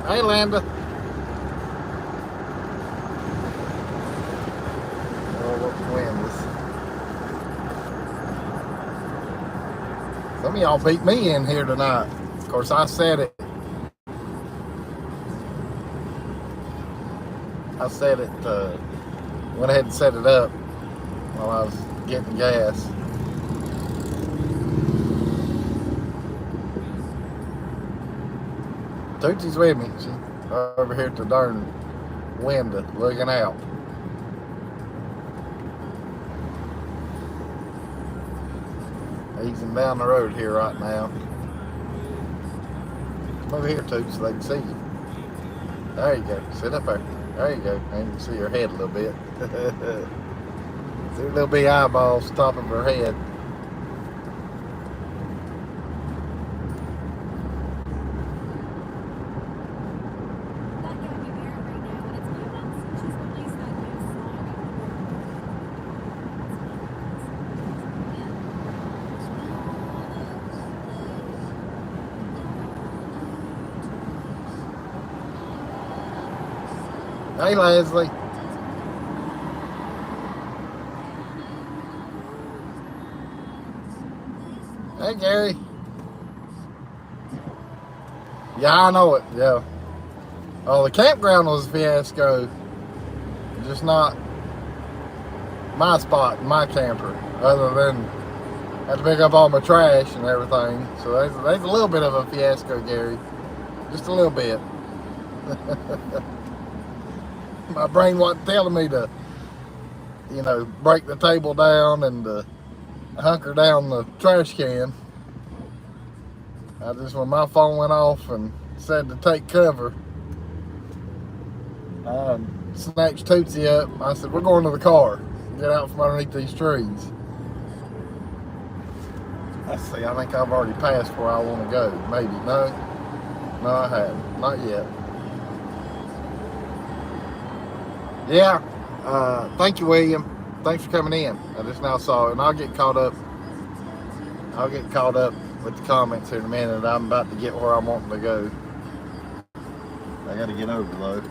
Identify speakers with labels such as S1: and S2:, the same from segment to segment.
S1: Hey, Linda. Oh, what wins. Some of y'all beat me in here tonight. Of course, I said it. Went ahead and set it up while I was getting gas. Tootsie's with me. She's over here at the darn window looking out. Easing down the road here right now. Come over here, Toots, so they can see you. There you go. Sit up there. There you go. And you can see her head a little bit. See her little big eyeballs top of her head. Hey, Leslie. Hey, Gary. Yeah, I know it. Yeah. Oh, the campground was a fiasco. Just not my spot, my camper. Other than I had to pick up all my trash and everything. So there's a little bit of a fiasco, Gary. Just a little bit. My brain wasn't telling me to, break the table down and hunker down the trash can. When my phone went off and said to take cover, I snatched Tootsie up. I said, we're going to the car. Get out from underneath these trees. Let's see, I think I've already passed where I want to go. Maybe. No, I haven't. Not yet. Yeah. Thank you, William. Thanks for coming in. I just now saw it, and I'll get caught up with the comments here in a minute. I'm about to get where I'm wanting to go. I got to get over, though.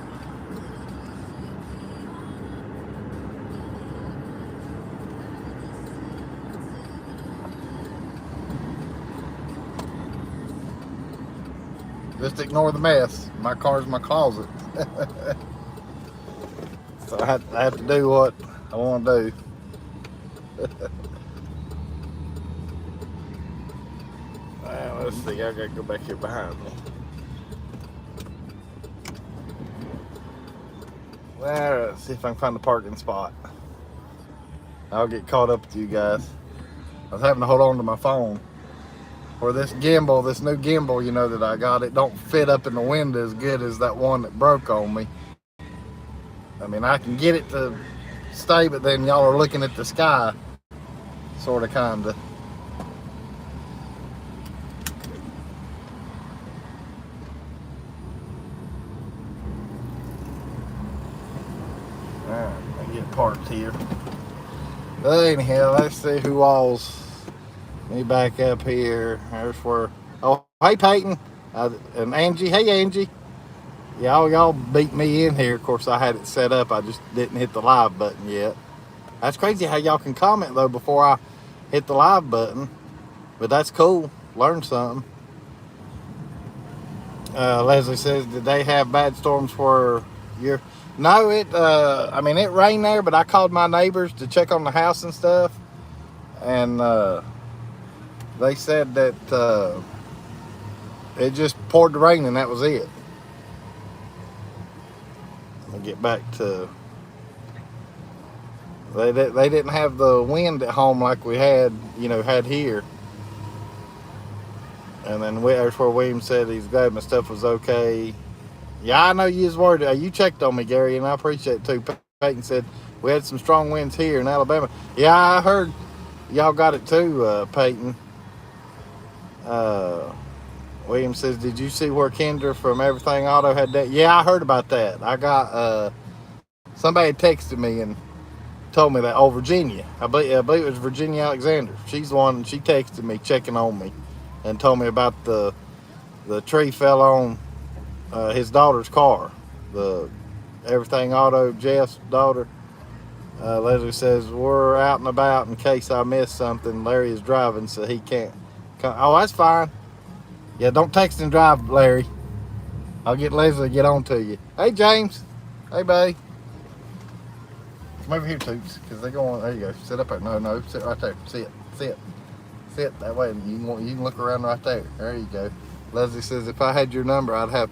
S1: Just ignore the mess. My car's my closet. So I have to do what I want to do. Well, let's see. I gotta go back here behind me. Well, let's see if I can find the parking spot. I'll get caught up with you guys. I was having to hold on to my phone. Or this new gimbal, that I got, it don't fit up in the window as good as that one that broke on me. I mean, I can get it to stay, but then y'all are looking at the sky, sort of, kind of. Alright, I get parked here. But anyhow, let's see who all's. Let me back up here. There's where. Oh, hey, Peyton. And Angie. Hey, Angie. Y'all beat me in here. Of course, I had it set up. I just didn't hit the live button yet. That's crazy how y'all can comment, though, before I hit the live button. But that's cool. Learn something. Leslie says, did they have bad storms for your... No, it rained there, but I called my neighbors to check on the house and stuff. And they said that it just poured the rain and that was it. Let me get back to... They didn't have the wind at home like we had here. And then there's where William said he's glad my stuff was okay. Yeah, I know you was worried. You checked on me, Gary, and I appreciate it too. Peyton said we had some strong winds here in Alabama. Yeah, I heard y'all got it too, Peyton. William says, did you see where Kendra from Everything Auto had that? Yeah, I heard about that. I got somebody texted me and told me that. Oh, Virginia. I believe it was Virginia Alexander. She's the one. She texted me checking on me and told me about the tree fell on his daughter's car, the Everything Auto, Jeff's daughter. Leslie says, we're out and about in case I miss something. Larry is driving, so he can't come. Oh, that's fine. Yeah, don't text and drive, Larry. I'll get Leslie to get on to you. Hey, James. Hey, babe. Come over here, Toots, because they're going. There you go. Sit up there. No, sit right there. Sit that way. You can look around right there. There you go. Leslie says, if I had your number, I'd have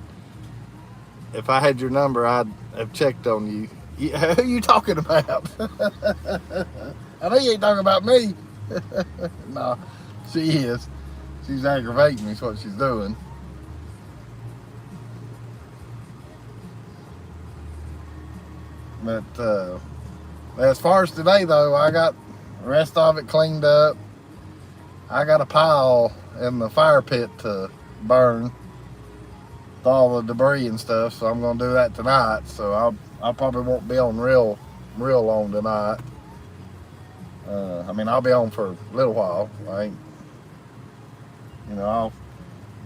S1: checked on you. Who you talking about? I know you ain't talking about me. No, she is. She's aggravating me, is what she's doing. But as far as today, though, I got the rest of it cleaned up. I got a pile in the fire pit to burn with all the debris and stuff, so I'm gonna do that tonight. So I probably won't be on real long tonight. I mean, I'll be on for a little while.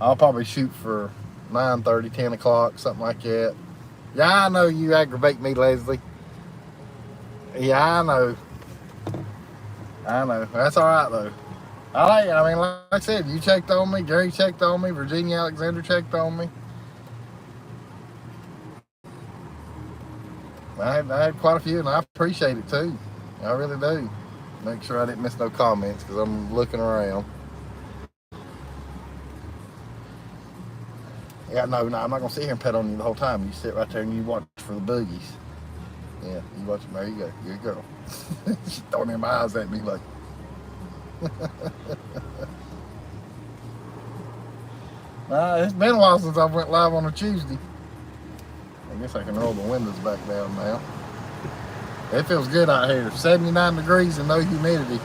S1: I'll probably shoot for 9:30, 10 o'clock, something like that. Yeah, I know you aggravate me, Leslie. Yeah, I know. That's all right though. I mean, like I said, you checked on me, Gary checked on me, Virginia Alexander checked on me. I had quite a few, and I appreciate it too. I really do. Make sure I didn't miss no comments because I'm looking around. Yeah, no, I'm not gonna sit here and pet on you the whole time. You sit right there and you watch for the boogies. Yeah, you watch them. There you go. Good girl. She's throwing them eyes at me like. It's been a while since I went live on a Tuesday. I guess I can roll the windows back down now. It feels good out here. 79 degrees and no humidity.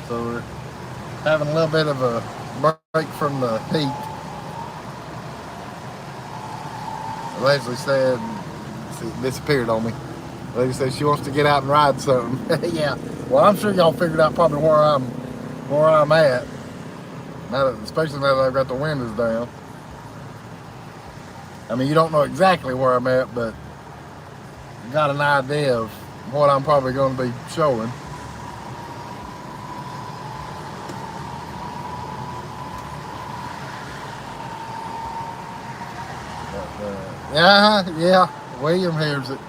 S1: So we're having a little bit of a break from the heat. Leslie said, it disappeared on me. Leslie said she wants to get out and ride something. Yeah. Well, I'm sure y'all figured out probably where I'm at. Especially now that I've got the windows down. I mean, you don't know exactly where I'm at, but you got an idea of what I'm probably going to be showing. Yeah, William hears it.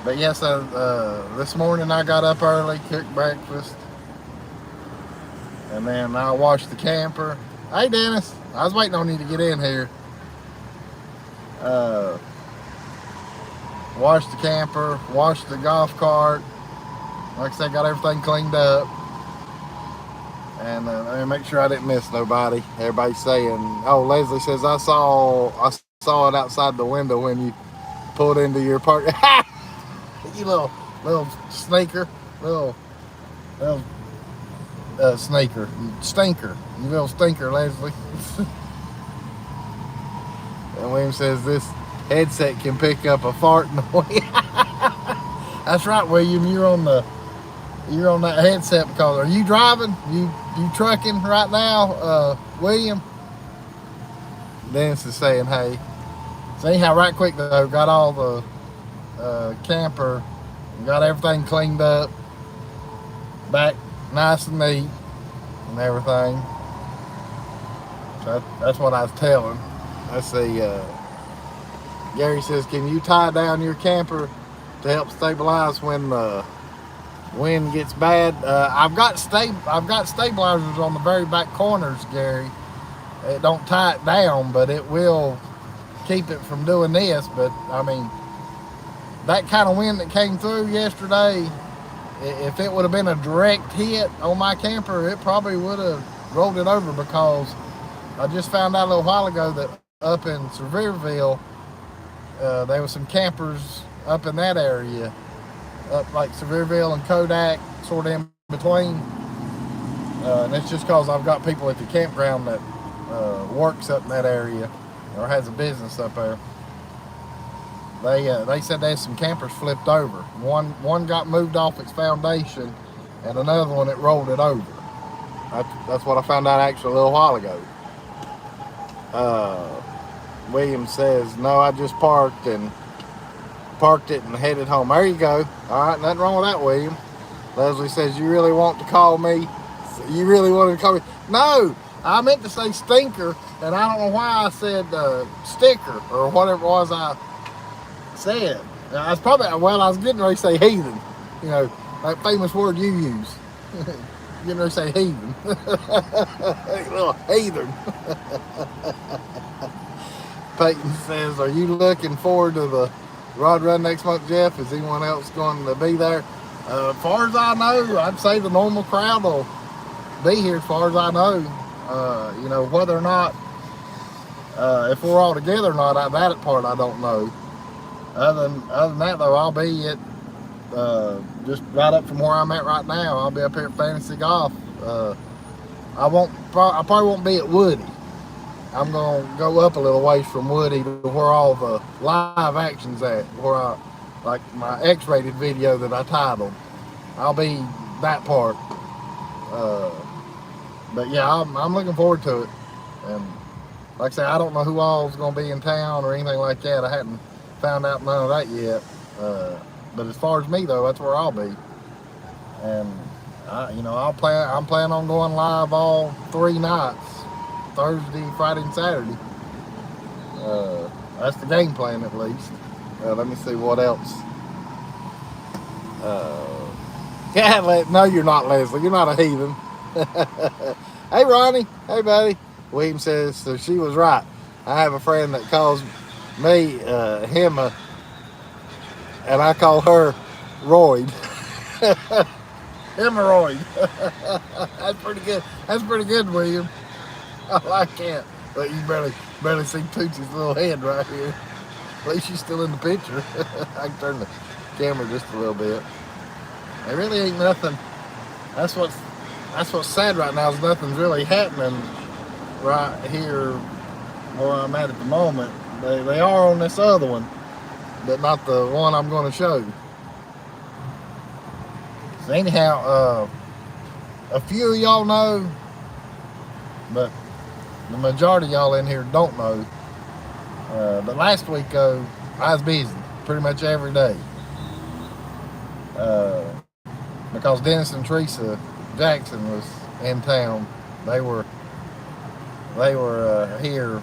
S1: But yes, this morning I got up early, cooked breakfast, and then I washed the camper. Hey, Dennis, I was waiting on you to get in here. Washed the camper, washed the golf cart. Like I said, got everything cleaned up. And let me make sure I didn't miss nobody. Everybody's saying, oh, Leslie says, I saw it outside the window when you pulled into your park. You little snaker, little snaker, you little stinker, Leslie. And William says this headset can pick up a fart noise. That's right, William. You're on that headset because are you driving? You trucking right now, William? Dennis is saying, hey. So anyhow, right quick though, got all the camper, got everything cleaned up, back nice and neat and everything. So that's what I was telling. Let's see, Gary says, can you tie down your camper to help stabilize when the wind gets bad? I've got stabilizers on the very back corners, Gary. It don't tie it down, but it will keep it from doing this. But I mean, that kind of wind that came through yesterday, if it would have been a direct hit on my camper, it probably would have rolled it over, because I just found out a little while ago that up in Sevierville, there were some campers up in that area, up like Sevierville and Kodak, sort of in between. And it's just because I've got people at the campground that works up in that area or has a business up there. They said there's some campers flipped over. One got moved off its foundation, and another one it rolled it over. That's what I found out actually a little while ago. William says, no, I just parked it and headed home. There you go. All right, nothing wrong with that, William. Leslie says, you really want to call me? You really wanted to call me? No, I meant to say stinker, and I don't know why I said sticker or whatever it was I said. I was I was getting ready to say heathen. You know, that famous word you use. Getting ready to say heathen. Little heathen. Peyton says, are you looking forward to the Rod Run next month, Jeff? Is anyone else going to be there? As far as I know, I'd say the normal crowd will be here as far as I know. You know, whether or not, if we're all together or not, that part I don't know. Other than that, though, I'll be at just right up from where I'm at right now. I'll be up here at Fantasy Golf. I probably won't be at Woody. I'm gonna go up a little ways from Woody to where all the live action's at, where like my X-rated video that I titled. I'll be that part. But yeah, I'm looking forward to it. And like I say, I don't know who all's gonna be in town or anything like that. I hadn't found out none of that yet. But as far as me though, that's where I'll be. And I'm planning on going live all 3 nights. Thursday, Friday, and Saturday. That's the game plan, at least. Let me see what else. No, you're not, Leslie. You're not a heathen. Hey, Ronnie. Hey, buddy. William says, so she was right. I have a friend that calls me him, and I call her Royd. Hemorrhoid. That's pretty good. That's pretty good, William. I like that. But you barely see Tootsie's little head right here. At least she's still in the picture. I can turn the camera just a little bit. There really ain't nothing. That's what's sad right now is nothing's really happening right here where I'm at the moment. They are on this other one, but not the one I'm going to show you. So anyhow, a few of y'all know, but the majority of y'all in here don't know. But last week, I was busy pretty much every day. Because Dennis and Teresa Jackson was in town. They were here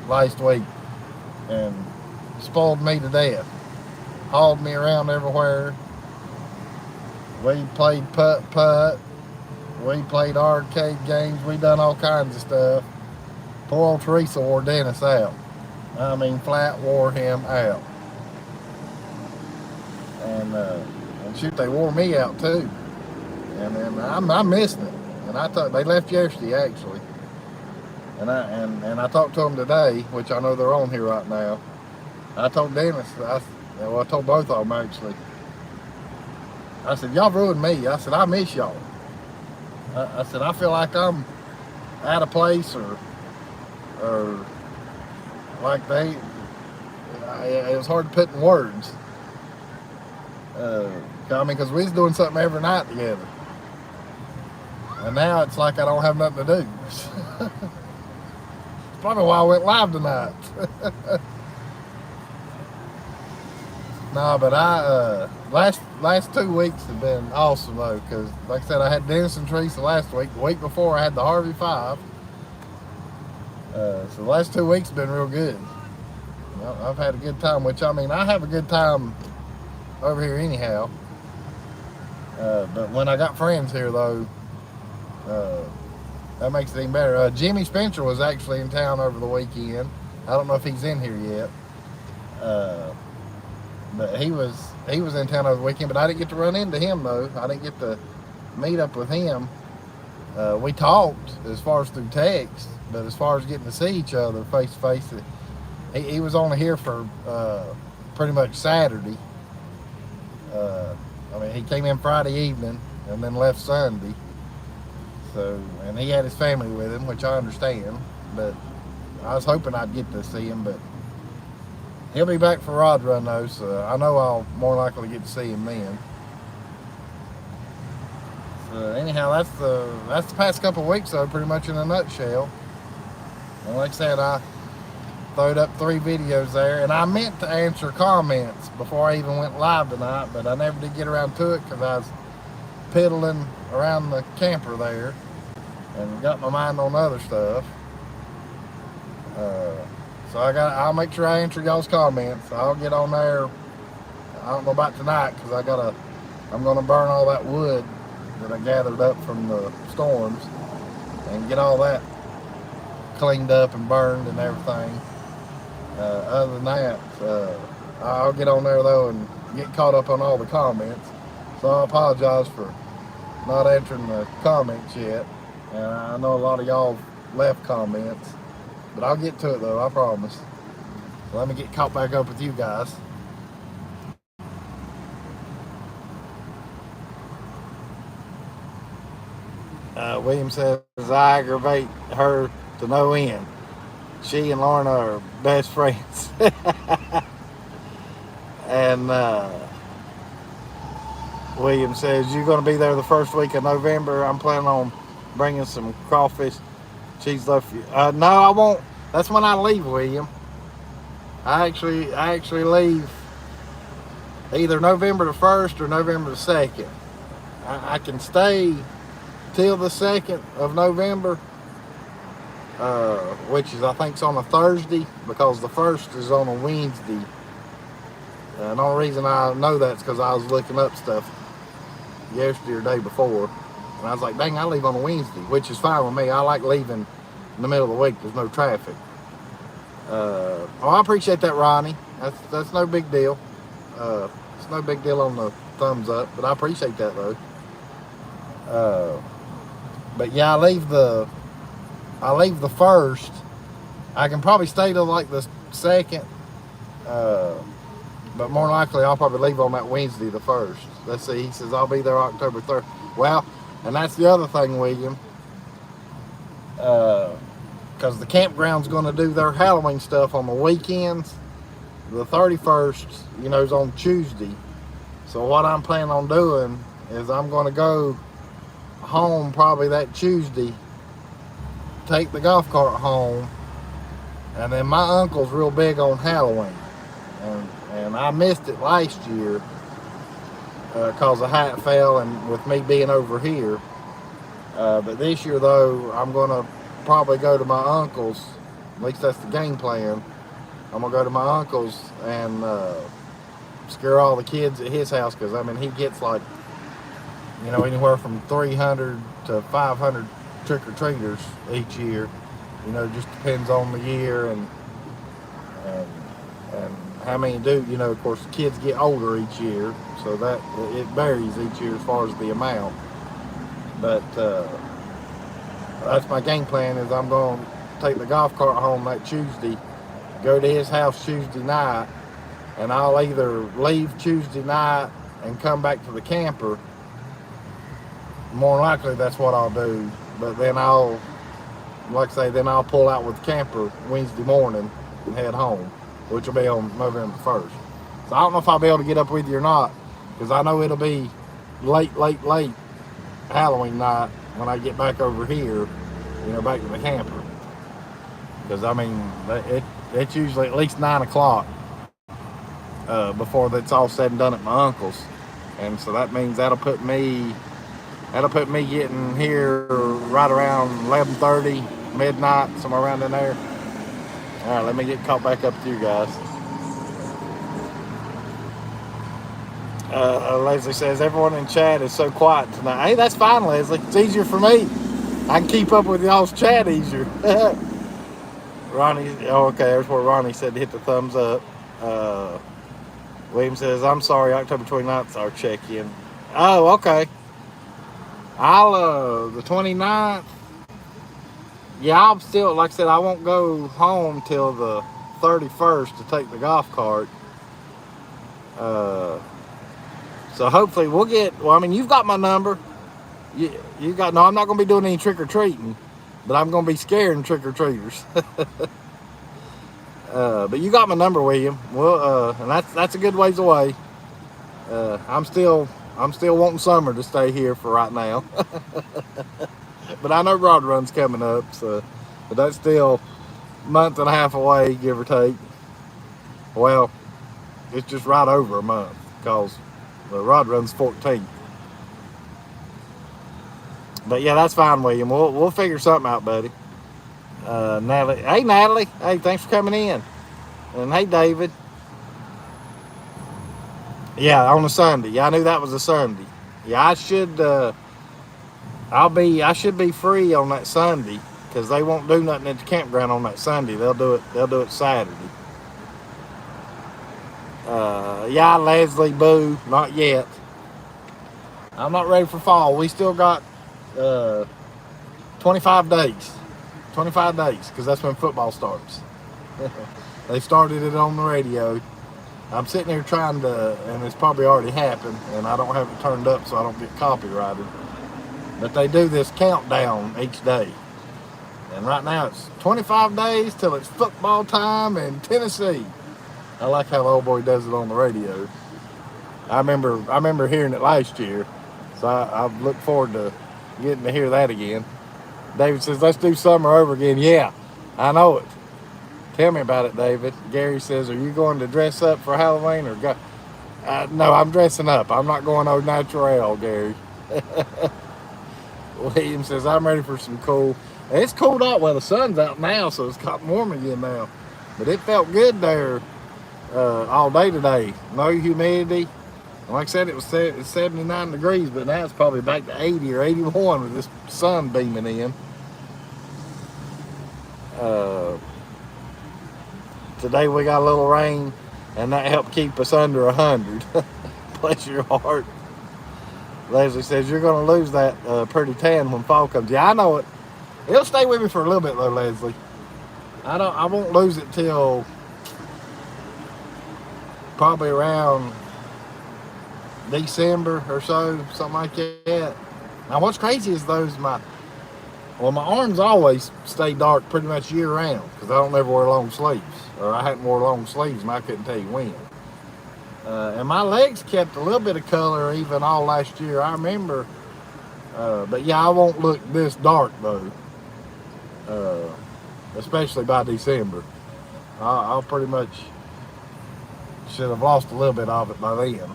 S1: last week and spoiled me to death. Hauled me around everywhere. We played putt. We played arcade games. We done all kinds of stuff. Poor old Teresa wore Dennis out. I mean, flat wore him out. And shoot, they wore me out too. And I'm missing it. And they left yesterday actually. And I talked to them today, which I know they're on here right now. I told Dennis, I told both of them actually. I said, y'all ruined me. I said, I miss y'all. I said, I feel like I'm out of place or like it was hard to put in words. Because we was doing something every night together. And now it's like I don't have nothing to do. It's probably why I went live tonight. No, but last 2 weeks have been awesome though, because like I said, I had Dennis and Teresa last week. The week before I had the Harvey 5. So the last 2 weeks have been real good. I've had a good time, which I mean, I have a good time over here anyhow. But when I got friends here though, that makes it even better. Jimmy Spencer was actually in town over the weekend. I don't know if he's in here yet. But he was in town over the weekend, but I didn't get to run into him though. I didn't get to meet up with him. We talked as far as through text, but as far as getting to see each other face to face, he was only here for pretty much Saturday. I mean, he came in Friday evening and then left Sunday. So, and he had his family with him, which I understand, but I was hoping I'd get to see him, but he'll be back for Rod Run though, so I know I'll more likely get to see him then. So anyhow, that's the past couple of weeks though, pretty much in a nutshell. And like I said, I throwed up 3 videos there, and I meant to answer comments before I even went live tonight, but I never did get around to it because I was piddling around the camper there and got my mind on other stuff. So I'll make sure I answer y'all's comments. I'll get on there. I don't know about tonight because I'm gonna burn all that wood that I gathered up from the storms and get all that cleaned up and burned and everything. Other than that, I'll get on there though and get caught up on all the comments. So I apologize for not answering the comments yet. And I know a lot of y'all left comments, but I'll get to it though, I promise. So let me get caught back up with you guys. William says, I aggravate her to no end. She and Lorna are best friends. And William says, you're going to be there the first week of November. I'm planning on bringing some crawfish. Cheese loaf for you. No, I won't. That's when I leave, William. I actually leave either November the 1st or November the 2nd. I can stay till the 2nd of November, which is I think is on a Thursday, because the 1st is on a Wednesday. And the only reason I know that's because I was looking up stuff yesterday or day before, and I was like, dang, I leave on a Wednesday, which is fine with me. I like leaving in the middle of the week. There's no traffic. I appreciate that, Ronnie. That's no big deal. It's no big deal on the thumbs up, but I appreciate that though. But yeah, I leave the 1st. I can probably stay till like the 2nd, but more likely I'll probably leave on that Wednesday the 1st. Let's see, he says I'll be there October 3rd. Well, and that's the other thing, William, because the campground's going to do their Halloween stuff on the weekends. The 31st, is on Tuesday. So what I'm planning on doing is I'm going to go home probably that Tuesday, take the golf cart home, and then my uncle's real big on Halloween, and I missed it last year because the hat fell and with me being over here, but this year though I'm going to probably go to my uncle's. At least that's the game plan. I'm going to go to my uncle's and scare all the kids at his house, because he gets like anywhere from 300 to 500 trick-or-treaters each year. Just depends on the year and how many do. Of course, the kids get older each year, so that it varies each year as far as the amount. But that's my game plan. Is I'm going to take the golf cart home that Tuesday, go to his house Tuesday night, and I'll either leave Tuesday night and come back to the camper. More than likely, that's what I'll do. But then I'll pull out with the camper Wednesday morning and head home, which will be on November 1st. So I don't know if I'll be able to get up with you or not, because I know it'll be late Halloween night when I get back over here, back to the camper. Because, it's usually at least 9 o'clock before that's all said and done at my uncle's. And so that means that'll put me getting here right around 11:30, midnight, somewhere around in there. All right, let me get caught back up with you guys. Leslie says, everyone in chat is so quiet tonight. Hey, that's fine, Leslie. It's easier for me. I can keep up with y'all's chat easier. Ronnie, okay, there's where Ronnie said to hit the thumbs up. William says, I'm sorry, October 29th is our check-in. Oh, okay. The 29th, yeah, I'll still, like I said, I won't go home till the 31st to take the golf cart. So hopefully we'll get, you've got my number. I'm not going to be doing any trick-or-treating, but I'm going to be scaring trick-or-treaters. But you got my number, William. Well, and that's a good ways away. I'm still wanting summer to stay here for right now. But I know Rod Run's coming up, so but that's still month and a half away, give or take. Well, it's just right over a month because the rod runs 14. But yeah, that's fine, William. We'll figure something out, buddy. Natalie, hey Natalie, hey, thanks for coming in, and hey David. Yeah, on a Sunday. Yeah, I knew that was a Sunday. Yeah, I should. I should be free on that Sunday because they won't do nothing at the campground on that Sunday. They'll do it. They'll do it Saturday. Yeah, Leslie, boo, not yet. I'm not ready for fall. We still got 25 days. 25 days because that's when football starts. They started it on the radio. I'm sitting here trying to, and it's probably already happened, and I don't have it turned up so I don't get copyrighted. But they do this countdown each day. And right now it's 25 days till it's football time in Tennessee. I like how the old boy does it on the radio. I remember hearing it last year, so I look forward to getting to hear that again. David says, let's do summer over again. Yeah, I know it. Tell me about it, David. Gary says, are you going to dress up for Halloween or go? No, I'm dressing up. I'm not going au naturel, Gary. William says, I'm ready for some cool. It's cooled out. Well, the sun's out now, so it's gotten warm again now. But it felt good there all day today. No humidity. Like I said, it's 79 degrees, but now it's probably back to 80 or 81 with this sun beaming in. Today we got a little rain, and that helped keep us under 100. Bless your heart. Leslie says, you're going to lose that pretty tan when fall comes. Yeah, I know it. It'll stay with me for a little bit, though, Leslie. I won't lose it till probably around December or so, something like that. Now, what's crazy is my arms always stay dark pretty much year round because I don't ever wear long sleeves, or I hadn't worn long sleeves, and I couldn't tell you when. And my legs kept a little bit of color even all last year, I remember. But yeah, I won't look this dark though, especially by December. I'll pretty much should have lost a little bit of it by then.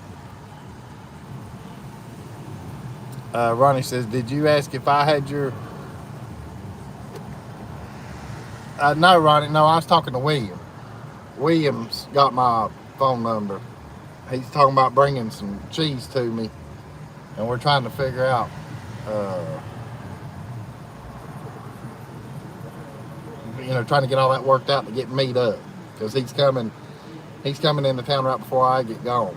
S1: Ronnie says, did you ask if I had your... no, Ronnie, no, I was talking to William. William's got my phone number. He's talking about bringing some cheese to me, and we're trying to figure out trying to get all that worked out to get meat up, because he's coming into town right before I get gone.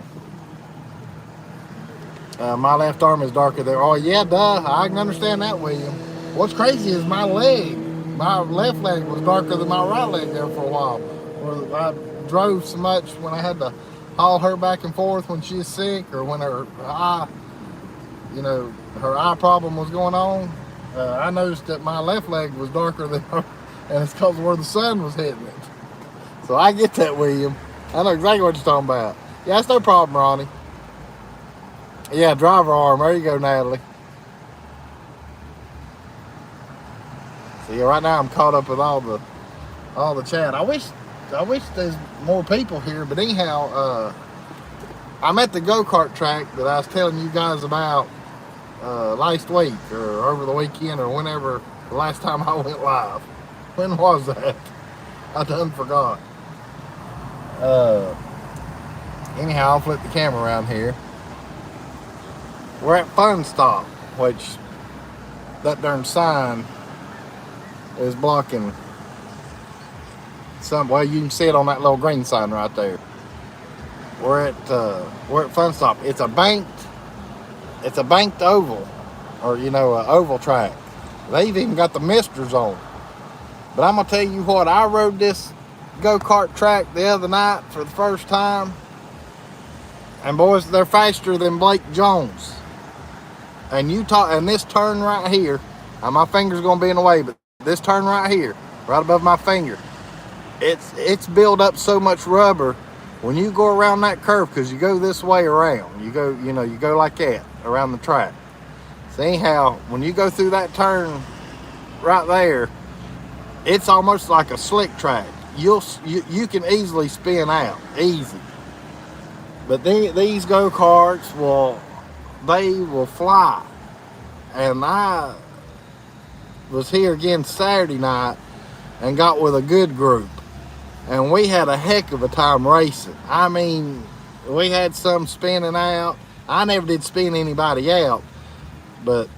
S1: My left arm is darker there. Oh yeah, duh, I can understand that, William. What's crazy is my left leg was darker than my right leg there for a while. Where I drove so much when I had to haul her back and forth when she was sick, or when her eye problem was going on. I noticed that my left leg was darker than her, and it's because of where the sun was hitting it. So I get that, William. I know exactly what you're talking about. Yeah, that's no problem, Ronnie. Yeah, driver arm. There you go, Natalie. So yeah, right now I'm caught up with all the chat. I wish there's more people here, but anyhow, I'm at the go-kart track that I was telling you guys about last week or over the weekend or whenever the last time I went live. When was that? I done forgot. Anyhow, I'll flip the camera around here. We're at Fun Stop, which that darn sign is blocking some. Well, you can see it on that little green sign right there. We're at Fun Stop. It's a banked oval, or an oval track. They've even got the misters on. But I'm gonna tell you what, I rode this go-kart track the other night for the first time, and boys, they're faster than Blake Jones. And this turn right here, and my finger's gonna be in the way, but this turn right here, right above my finger, it's built up so much rubber when you go around that curve, because you go this way around, you go like that around the track. So anyhow, when you go through that turn right there, It's almost like a slick track. You can easily spin out, easy. But these go karts will fly. And I was here again Saturday night and got with a good group, and we had a heck of a time racing. I mean, we had some spinning out. I never did spin anybody out, but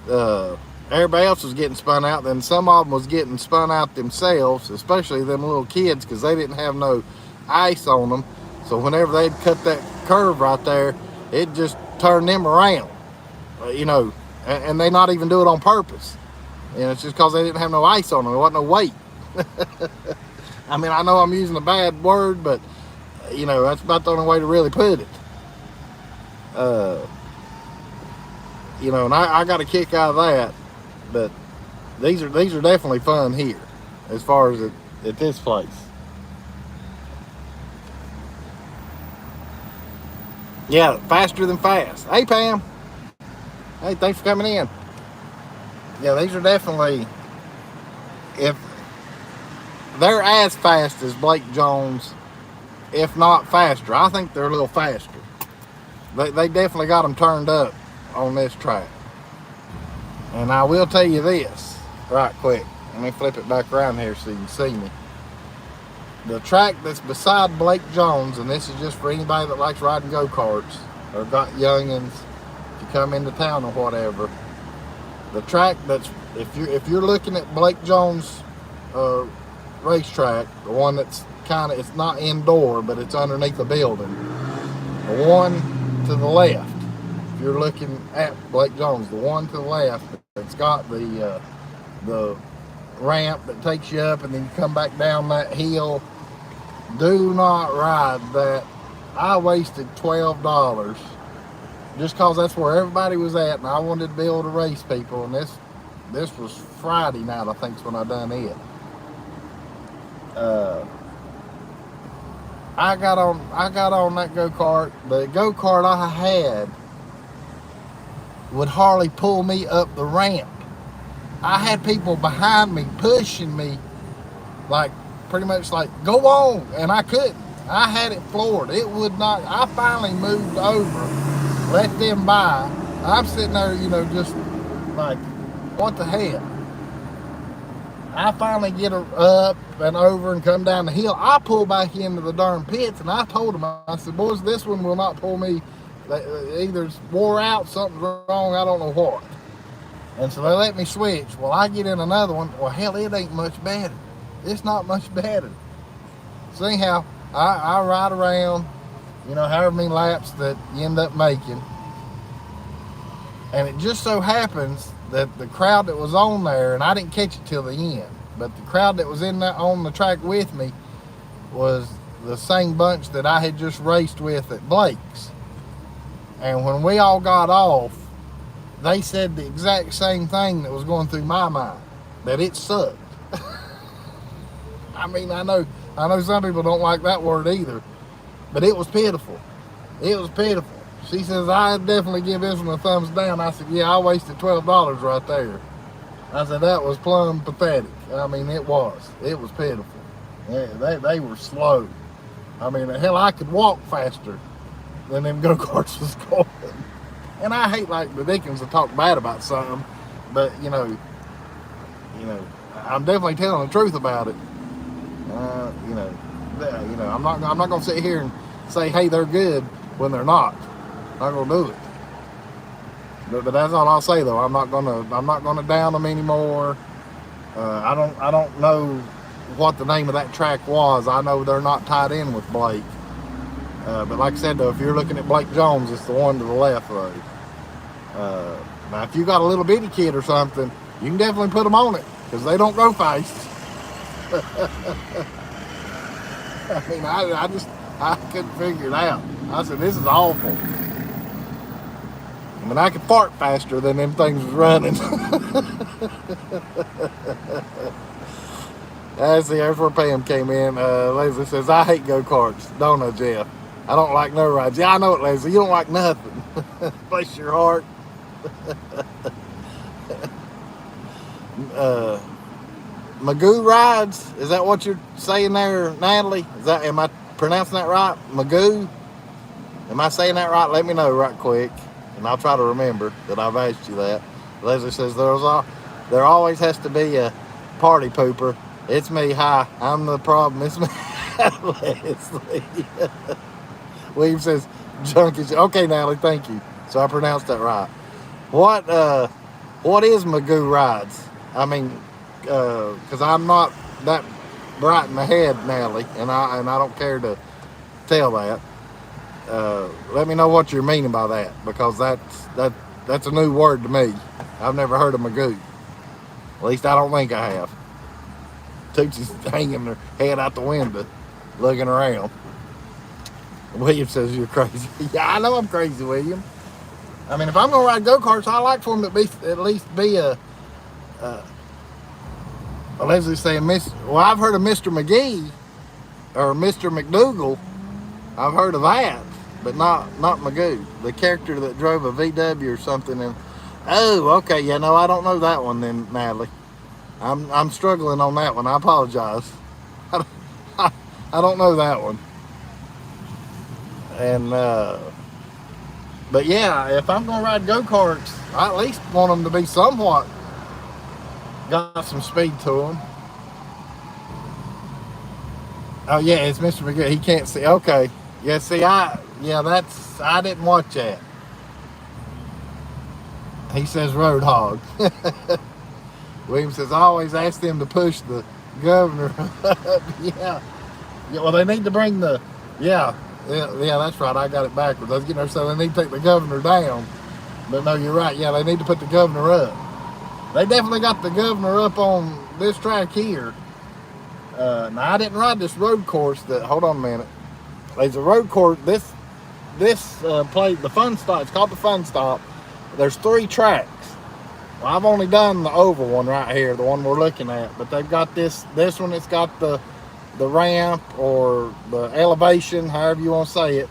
S1: everybody else was getting spun out. Then some of them was getting spun out themselves, especially them little kids, because they didn't have no ice on them. So whenever they'd cut that curve right there, it just turned them around, and they not even do it on purpose. It's just because they didn't have no ice on them. There wasn't no weight. I mean, I know I'm using a bad word, but that's about the only way to really put it. And I got a kick out of that. But these are definitely fun here, as far as at this place. Yeah, faster than fast. Hey, Pam. Hey, thanks for coming in. Yeah, these are definitely, if they're as fast as Blake Jones, if not faster. I think they're a little faster. They definitely got them turned up on this track. And I will tell you this, right quick. Let me flip it back around here so you can see me. The track that's beside Blake Jones, and this is just for anybody that likes riding go-karts or got youngins, if you come into town or whatever. The track that's, if you're looking at Blake Jones racetrack, the one that's it's not indoor, but it's underneath a building. The one to the left, if you're looking at Blake Jones, the one to the left, it's got the ramp that takes you up and then you come back down that hill. Do not ride that. I wasted $12 just because that's where everybody was at, and I wanted to be able to race people. And this was Friday night, I think, is when I done it. I got on that go-kart. The go-kart I had would hardly pull me up the ramp. I had people behind me pushing me, like pretty much like, go on, and I couldn't. I had it floored. It would not. I finally moved over, let them by. I'm sitting there, just like, what the hell? I finally get her up and over and come down the hill. I pull back into the darn pits, and I told them, I said, boys, this one will not pull me. Either it's wore out, something's wrong, I don't know what. And so they let me switch. Well, I get in another one. Well, hell, it ain't much better. It's not much better. So anyhow, I ride around, however many laps that you end up making. And it just so happens that the crowd that was on there, and I didn't catch it till the end, but the crowd that was on the track with me was the same bunch that I had just raced with at Blake's. And when we all got off, they said the exact same thing that was going through my mind, that it sucked. I mean, I know some people don't like that word either, but it was pitiful. It was pitiful. She says, I definitely give this one a thumbs down. I said, yeah, I wasted $12 right there. I said, that was plumb pathetic. I mean, it was pitiful. Yeah, they were slow. I mean, hell, I could walk faster than them go-karts was going. And I hate like the Dickens to talk bad about something, but I'm definitely telling the truth about it. I'm not gonna sit here and say, hey, they're good when they're not. I'm not gonna do it. But that's all I'll say though. I'm not gonna down them anymore. I don't know what the name of that track was. I know they're not tied in with Blake. But like I said though, if you're looking at Blake Jones, it's the one to the left road. Now if you got a little bitty kid or something, you can definitely put them on it because they don't go fast. I mean, I couldn't figure it out. I said, this is awful. I mean, I could fart faster than them things was running. That's where Pam came in. Leslie says, I hate go-karts. Don't I, Jeff? I don't like no rides. Yeah, I know it, Leslie. You don't like nothing. Bless your heart. Magoo rides? Is that what you're saying there, Natalie? Am I pronouncing that right? Magoo? Am I saying that right? Let me know right quick, and I'll try to remember that I've asked you that. Leslie says there always has to be a party pooper. It's me. Hi, I'm the problem. It's me, Leslie. William says junkies. Okay, Natalie, thank you. So I pronounced that right. What is Magoo rides? I mean, because I'm not that bright in the head, Natalie, and I don't care to tell that. Let me know what you're meaning by that, because that's a new word to me. I've never heard of Magoo. At least I don't think I have. Tootsie's hanging her head out the window, looking around. William says you're crazy. Yeah, I know I'm crazy, William. I mean, if I'm gonna ride go-karts, I like for them to at least be a Leslie's saying, well, I've heard of Mr. McGee or Mr. McDougal. I've heard of that, but not Magoo, the character that drove a VW or something. And oh, okay, yeah, no, I don't know that one then, Natalie. I'm struggling on that one. I apologize. I don't know that one. And but yeah, if I'm gonna ride go-karts, I at least want them to be somewhat got some speed to them. Oh yeah, it's Mr. McGee. He can't see. Okay. Yeah, see, I didn't watch that. He says road hog. William says, I always ask them to push the governor up. Yeah, well, they need to bring yeah, that's right. I got it backwards. I was getting there, so they need to take the governor down. But no, you're right. Yeah, they need to put the governor up. They definitely got the governor up on this track here. Now, I didn't ride this road course. Hold on a minute. There's a road course. This place, the Fun Stop. It's called the Fun Stop. There's 3 tracks. Well, I've only done the oval one right here, the one we're looking at. But they've got this one. It's got the ramp or the elevation, however you want to say it.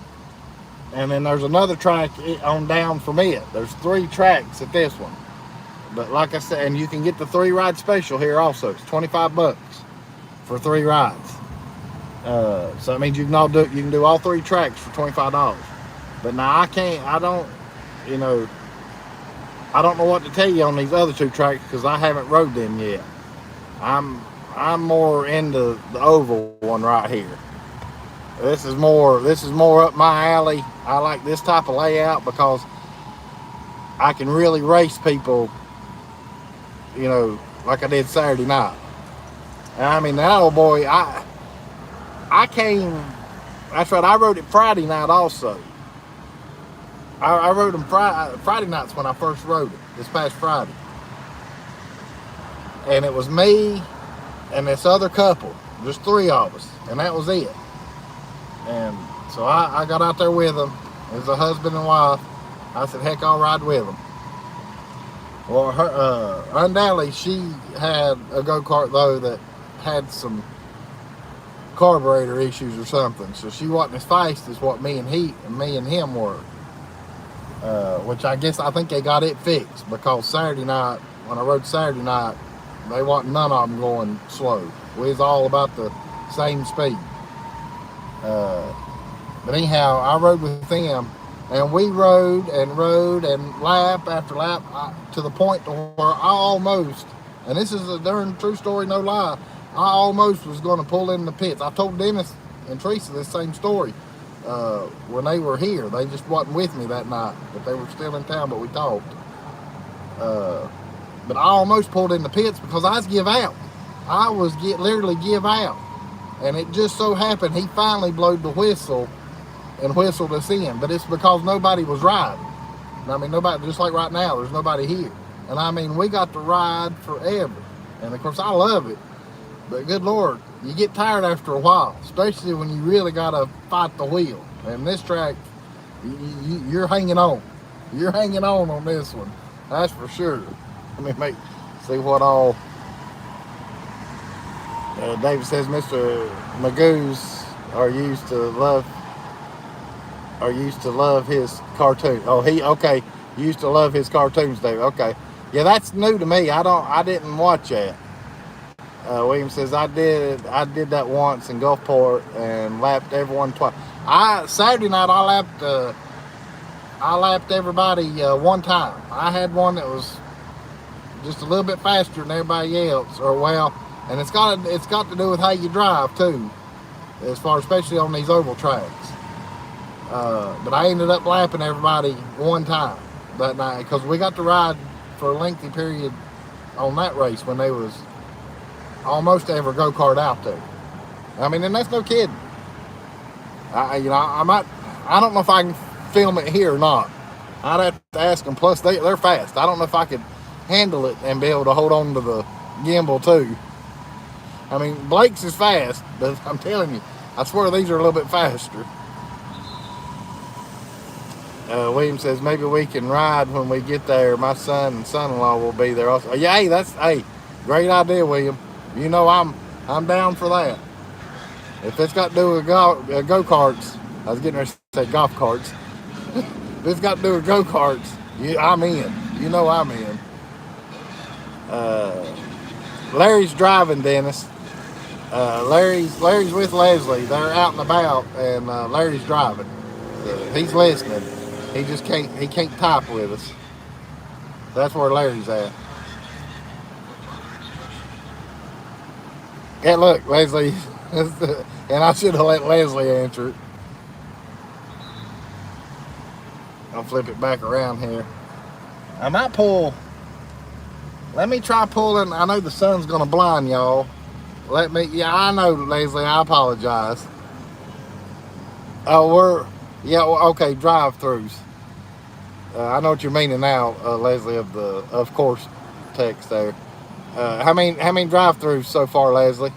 S1: And then there's another track on down from it. There's 3 tracks at this one. But like I said, and you can get the 3 ride special here also. It's $25 for 3 rides. So that means you can do all 3 tracks for $25. But now I don't know what to tell you on these other 2 tracks because I haven't rode them yet. I'm more into the oval one right here. This is more up my alley. I like this type of layout because I can really race people, like I did Saturday night. And I mean, that old boy, I came, that's right, I rode it Friday night also. I rode them Friday nights when I first rode it, this past Friday. And it was me and this other couple, just 3 of us, and that was it. And so I got out there with them. It was a husband and wife. I said, heck, I'll ride with them. Well, undoubtedly, she had a go-kart, though, that had some carburetor issues or something. So she wasn't as fast as what me and him were. Which I think they got it fixed because Saturday night, when I rode Saturday night, they wasn't none of them going slow. We was all about the same speed. But anyhow, I rode with them, and we rode and lap after lap to the point to where I almost, and this is a darn true story, no lie, I almost was going to pull in the pits. I told Dennis and Teresa this same story when they were here. They just wasn't with me that night, but they were still in town, but we talked. But I almost pulled in the pits because I was give out. I was literally give out. And it just so happened he finally blowed the whistle and whistled us in. But it's because nobody was riding. I mean, nobody, just like right now, there's nobody here. And I mean, we got to ride forever. And of course, I love it. But good Lord, you get tired after a while, especially when you really got to fight the wheel. And this track, you're hanging on. You're hanging on this one. That's for sure. Let me see what all. David says Mr. Magoo's used to love his cartoon. Oh, okay. Used to love his cartoons, David. Okay. Yeah, that's new to me. I didn't watch that. William says I did that once in Gulfport and lapped everyone twice. Saturday night I lapped everybody one time. I had one that was just a little bit faster than everybody else, and it's got to do with how you drive too, as far especially on these oval tracks. But I ended up lapping everybody one time that night because we got to ride for a lengthy period on that race when they was almost ever go-kart out there. I mean, and that's no kidding. I don't know if I can film it here or not. I'd have to ask them. Plus, they're fast. I don't know if I could handle it and be able to hold on to the gimbal too. I mean, Blake's is fast, but I'm telling you, I swear these are a little bit faster. William says maybe we can ride when we get there. My son and son-in-law will be there also. Yeah, hey, great idea, William. You know I'm down for that. If it's got to do with go-karts, I was getting ready to say golf carts. If it's got to do with go-karts, I'm in. You know I'm in. Larry's driving, Dennis. Larry's with Leslie. They're out and about, and Larry's driving. He's listening. He can't type with us. That's where Larry's at. Yeah, look, Leslie. And I should have let Leslie answer it. I'll flip it back around here. I might pull. Let me try pulling. I know the sun's going to blind y'all. Yeah, I know, Leslie. I apologize. Oh, okay, drive-throughs. I know what you're meaning now, Leslie, of course text there. How many drive-throughs so far, Leslie?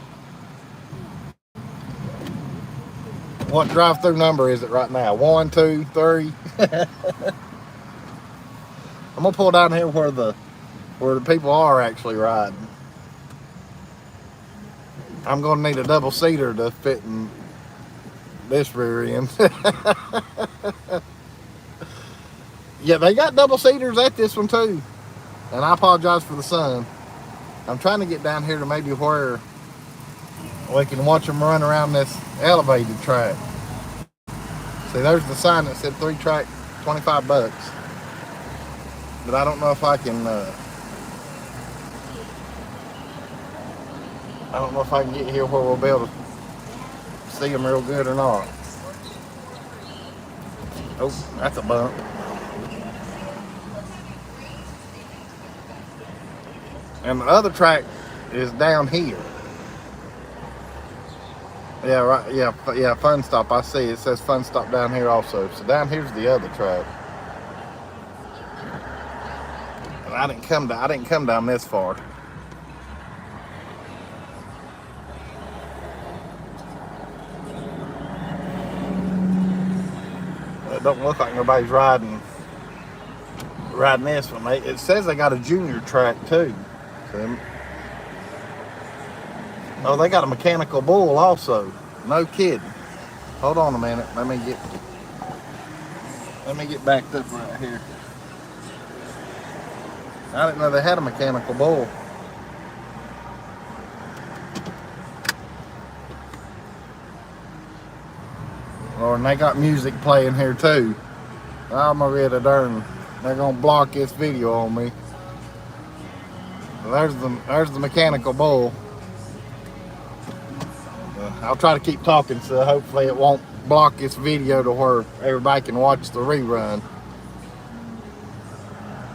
S1: What drive-through number is it right now? 1, 2, 3. I'm gonna pull down here where the people are actually riding. I'm gonna need a double seater to fit in this rear end. Yeah, they got double seaters at this one too. And I apologize for the sun. I'm trying to get down here to maybe where we can watch them run around this elevated track. See, there's the sign that said 3 track, $25. But I don't know if I can. I don't know if I can get here where we'll be able to see them real good or not. Oh, that's a bump. And the other track is down here. Yeah, right. Yeah. Fun Stop. I see. It says Fun Stop down here also. So down here's the other track. And I didn't come down this far. It don't look like nobody's riding this one. It says they got a junior track too. So, oh, they got a mechanical bull also. No kidding. Hold on a minute. Let me get backed up right here. I didn't know they had a mechanical bull. Oh, and they got music playing here too. I'm already darn. They're gonna block this video on me. There's the mechanical bull. I'll try to keep talking, so hopefully it won't block this video to where everybody can watch the rerun.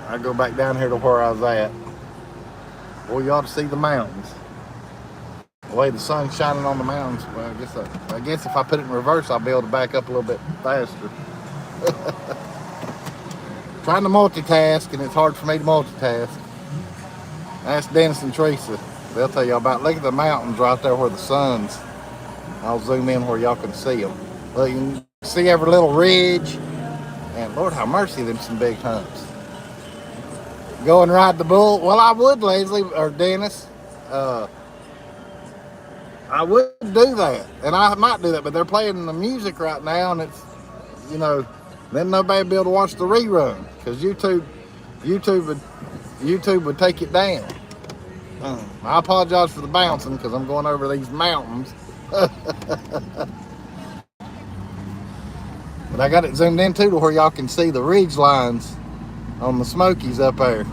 S1: I go back down here to where I was at. Boy, you ought to see the mountains. The way the sun's shining on the mountains. Well, I guess if I put it in reverse, I'll be able to back up a little bit faster. Trying to multitask, and it's hard for me to multitask. Ask Dennis and Teresa. They'll tell you about. Look at the mountains right there where the sun's. I'll zoom in where y'all can see them. Look, you can see every little ridge. And Lord have mercy, them some big humps. Go and ride the bull. Well, I would, Leslie or Dennis. I would do that, and I might do that. But they're playing the music right now, and it's, then nobody will be able to watch the rerun because YouTube would take it down. I apologize for the bouncing because I'm going over these mountains. But I got it zoomed in too to where y'all can see the ridge lines on the Smokies up there.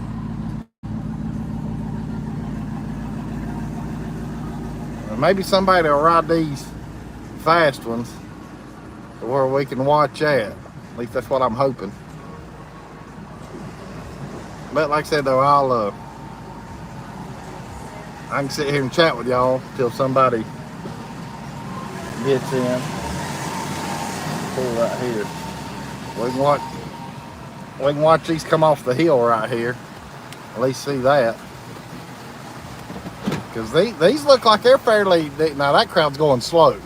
S1: Maybe somebody will ride these fast ones to where we can watch at least that's what I'm hoping. But like I said though, I can sit here and chat with y'all till somebody gets in. Pull right here. We can watch these come off the hill right here. At least see that. Because these look like they're fairly... Now that crowd's going slow.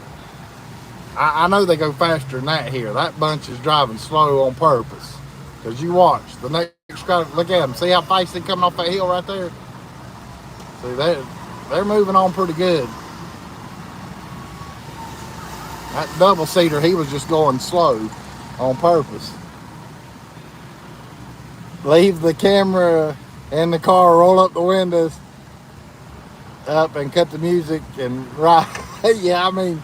S1: I know they go faster than that here. That bunch is driving slow on purpose. Because you watch. The next crowd, look at them. See how fast they're coming off that hill right there? See, they're moving on pretty good. That double-seater, he was just going slow on purpose. Leave the camera in the car, roll up the windows up and cut the music and ride. Yeah, I mean,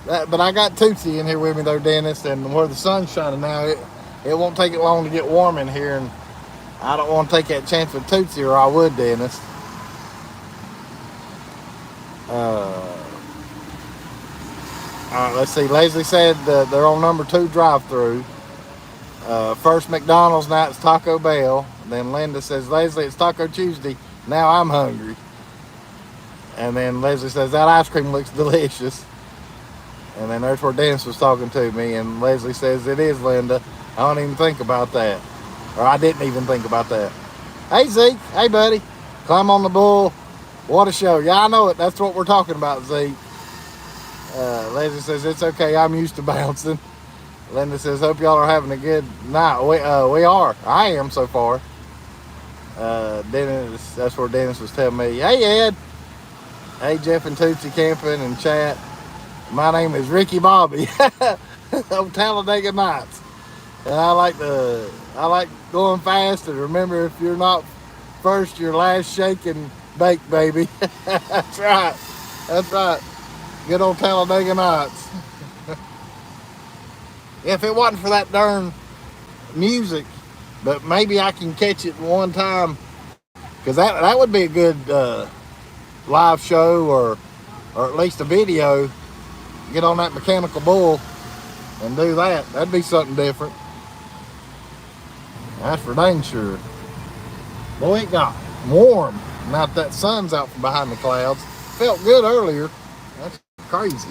S1: but I got Tootsie in here with me though, Dennis, and where the sun's shining now, it won't take it long to get warm in here, and I don't want to take that chance with Tootsie, or I would, Dennis. All right, let's see. Leslie said they're on number 2 drive-through. First McDonald's, now it's Taco Bell. Then Linda says, Leslie, it's Taco Tuesday. Now I'm hungry. And then Leslie says, that ice cream looks delicious. And then there's where Dennis was talking to me. And Leslie says, it is, Linda. I don't even think about that. Or I didn't even think about that. Hey, Zeke. Hey, buddy. Climb on the bull. What a show. Yeah, I know it. That's what we're talking about, Zeke. Leslie says, it's okay. I'm used to bouncing. Linda says, hope y'all are having a good night. We are. I am so far. Dennis, that's where Dennis was telling me, hey, Ed. Hey, Jeff and Tootsie camping and chat. My name is Ricky Bobby of Talladega Nights. And I like going fast, and remember, if you're not first, you're last. Shake and bake, baby. That's right. That's right. Good old Talladega Nights. If it wasn't for that darn music, but maybe I can catch it one time, because that would be a good live show, or at least a video. Get on that mechanical bull and do that. That'd be something different. That's for dang sure. Boy, it got warm now that sun's out from behind the clouds. Felt good earlier. That's crazy.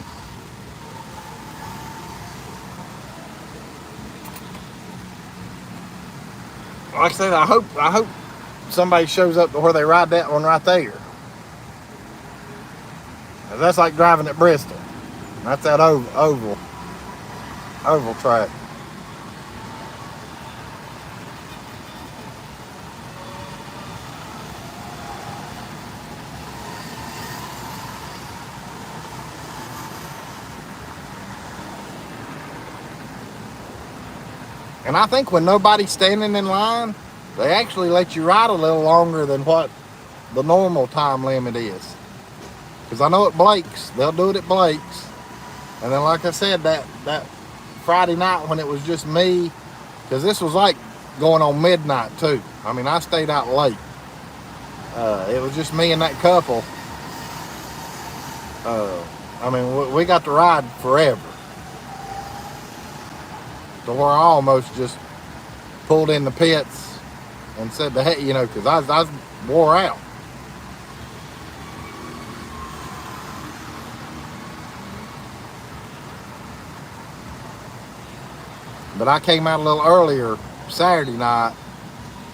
S1: Like I said, I hope somebody shows up to where they ride that one right there. That's like driving at Bristol. That's that oval track. And I think when nobody's standing in line, they actually let you ride a little longer than what the normal time limit is. Because I know at Blake's, they'll do it at Blake's. And then like I said, that Friday night when it was just me, because this was like going on midnight too. I mean, I stayed out late. It was just me and that couple. I mean, we got to ride forever. To where I almost just pulled in the pits and said the heck, because I was wore out. But I came out a little earlier Saturday night,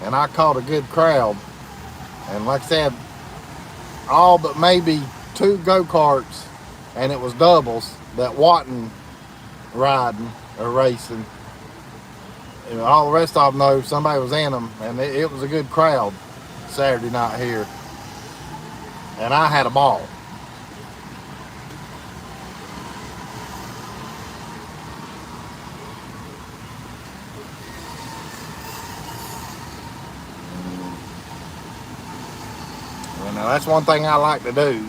S1: and I caught a good crowd. And like I said, all but maybe 2 go-karts, and it was doubles that wasn't riding or racing. All the rest of them, though, somebody was in them, and it was a good crowd Saturday night here. And I had a ball. And Now that's one thing I like to do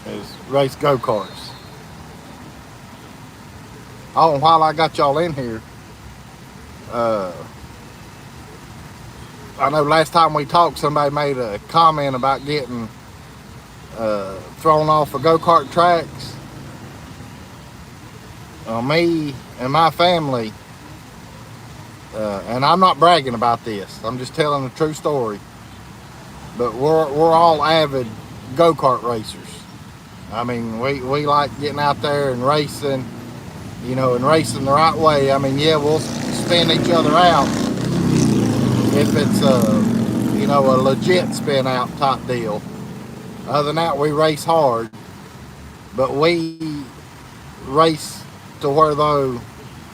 S1: is race go-karts. Oh, and while I got y'all in here, uh, I know last time we talked, somebody made a comment about getting thrown off of go-kart tracks. Me and my family, and I'm not bragging about this, I'm just telling a true story, but we're all avid go-kart racers. I mean, we like getting out there and racing, and racing the right way. I mean, yeah, we'll spin each other out if it's a legit spin out type deal. Other than that, we race hard, but we race to where though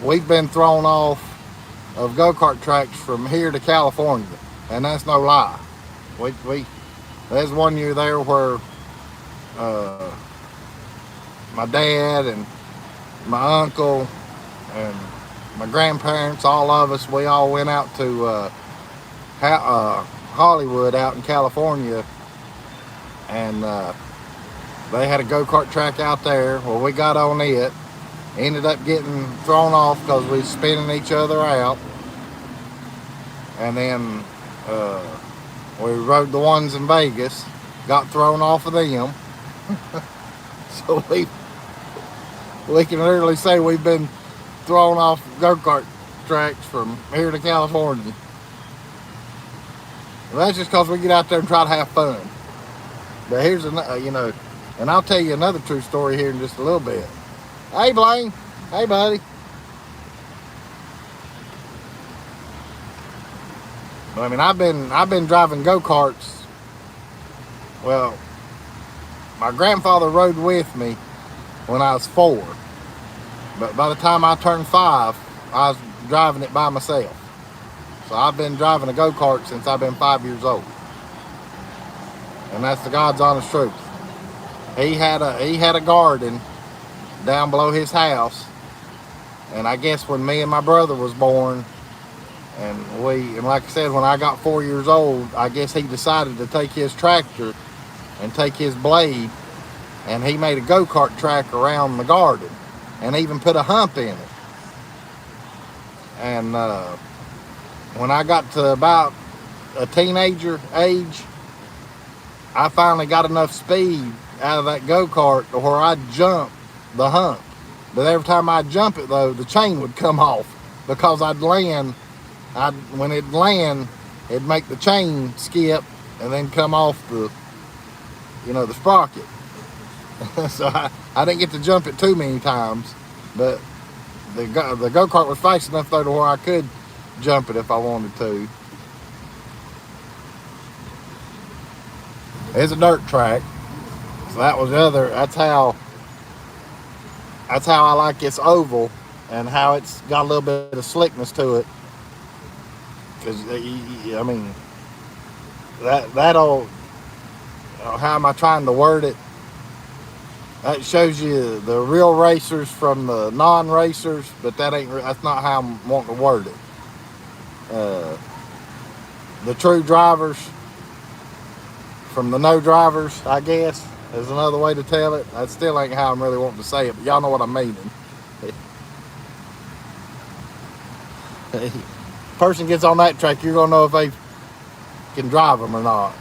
S1: we've been thrown off of go-kart tracks from here to California, and that's no lie. There's one year there where my dad and my uncle and my grandparents, all of us, we all went out to Hollywood out in California, and they had a go-kart track out there. Well, we got on it, ended up getting thrown off because we was spinning each other out, and then we rode the ones in Vegas, got thrown off of them. So we can literally say we've been thrown off go-kart tracks from here to California. Well, that's just because we get out there and try to have fun. But here's another, and I'll tell you another true story here in just a little bit. Hey, Blaine. Hey, buddy. I mean, I've been driving go-karts. Well, my grandfather rode with me when I was 4. But by the time I turned 5, I was driving it by myself. So I've been driving a go-kart since I've been 5 years old. And that's the God's honest truth. He had a garden down below his house. And I guess when me and my brother was born, and like I said, when I got 4 years old, I guess he decided to take his tractor and take his blade, and he made a go-kart track around the garden and even put a hump in it. And when I got to about a teenager age, I finally got enough speed out of that go-kart to where I'd jump the hump. But every time I'd jump it, though, the chain would come off because when it'd land, it'd make the chain skip and then come off the sprocket. So I didn't get to jump it too many times, but the go-kart was fast enough though to where I could jump it if I wanted to. It's a dirt track, so that's how I like its oval and how it's got a little bit of slickness to it. Because I mean, that'll how am I trying to word it? That shows you the real racers from the non-racers, but that's not how I'm wanting to word it. The true drivers from the no drivers, I guess, is another way to tell it. That still ain't how I'm really wanting to say it, but y'all know what I'm meaning. Person gets on that track, you're gonna know if they can drive them or not.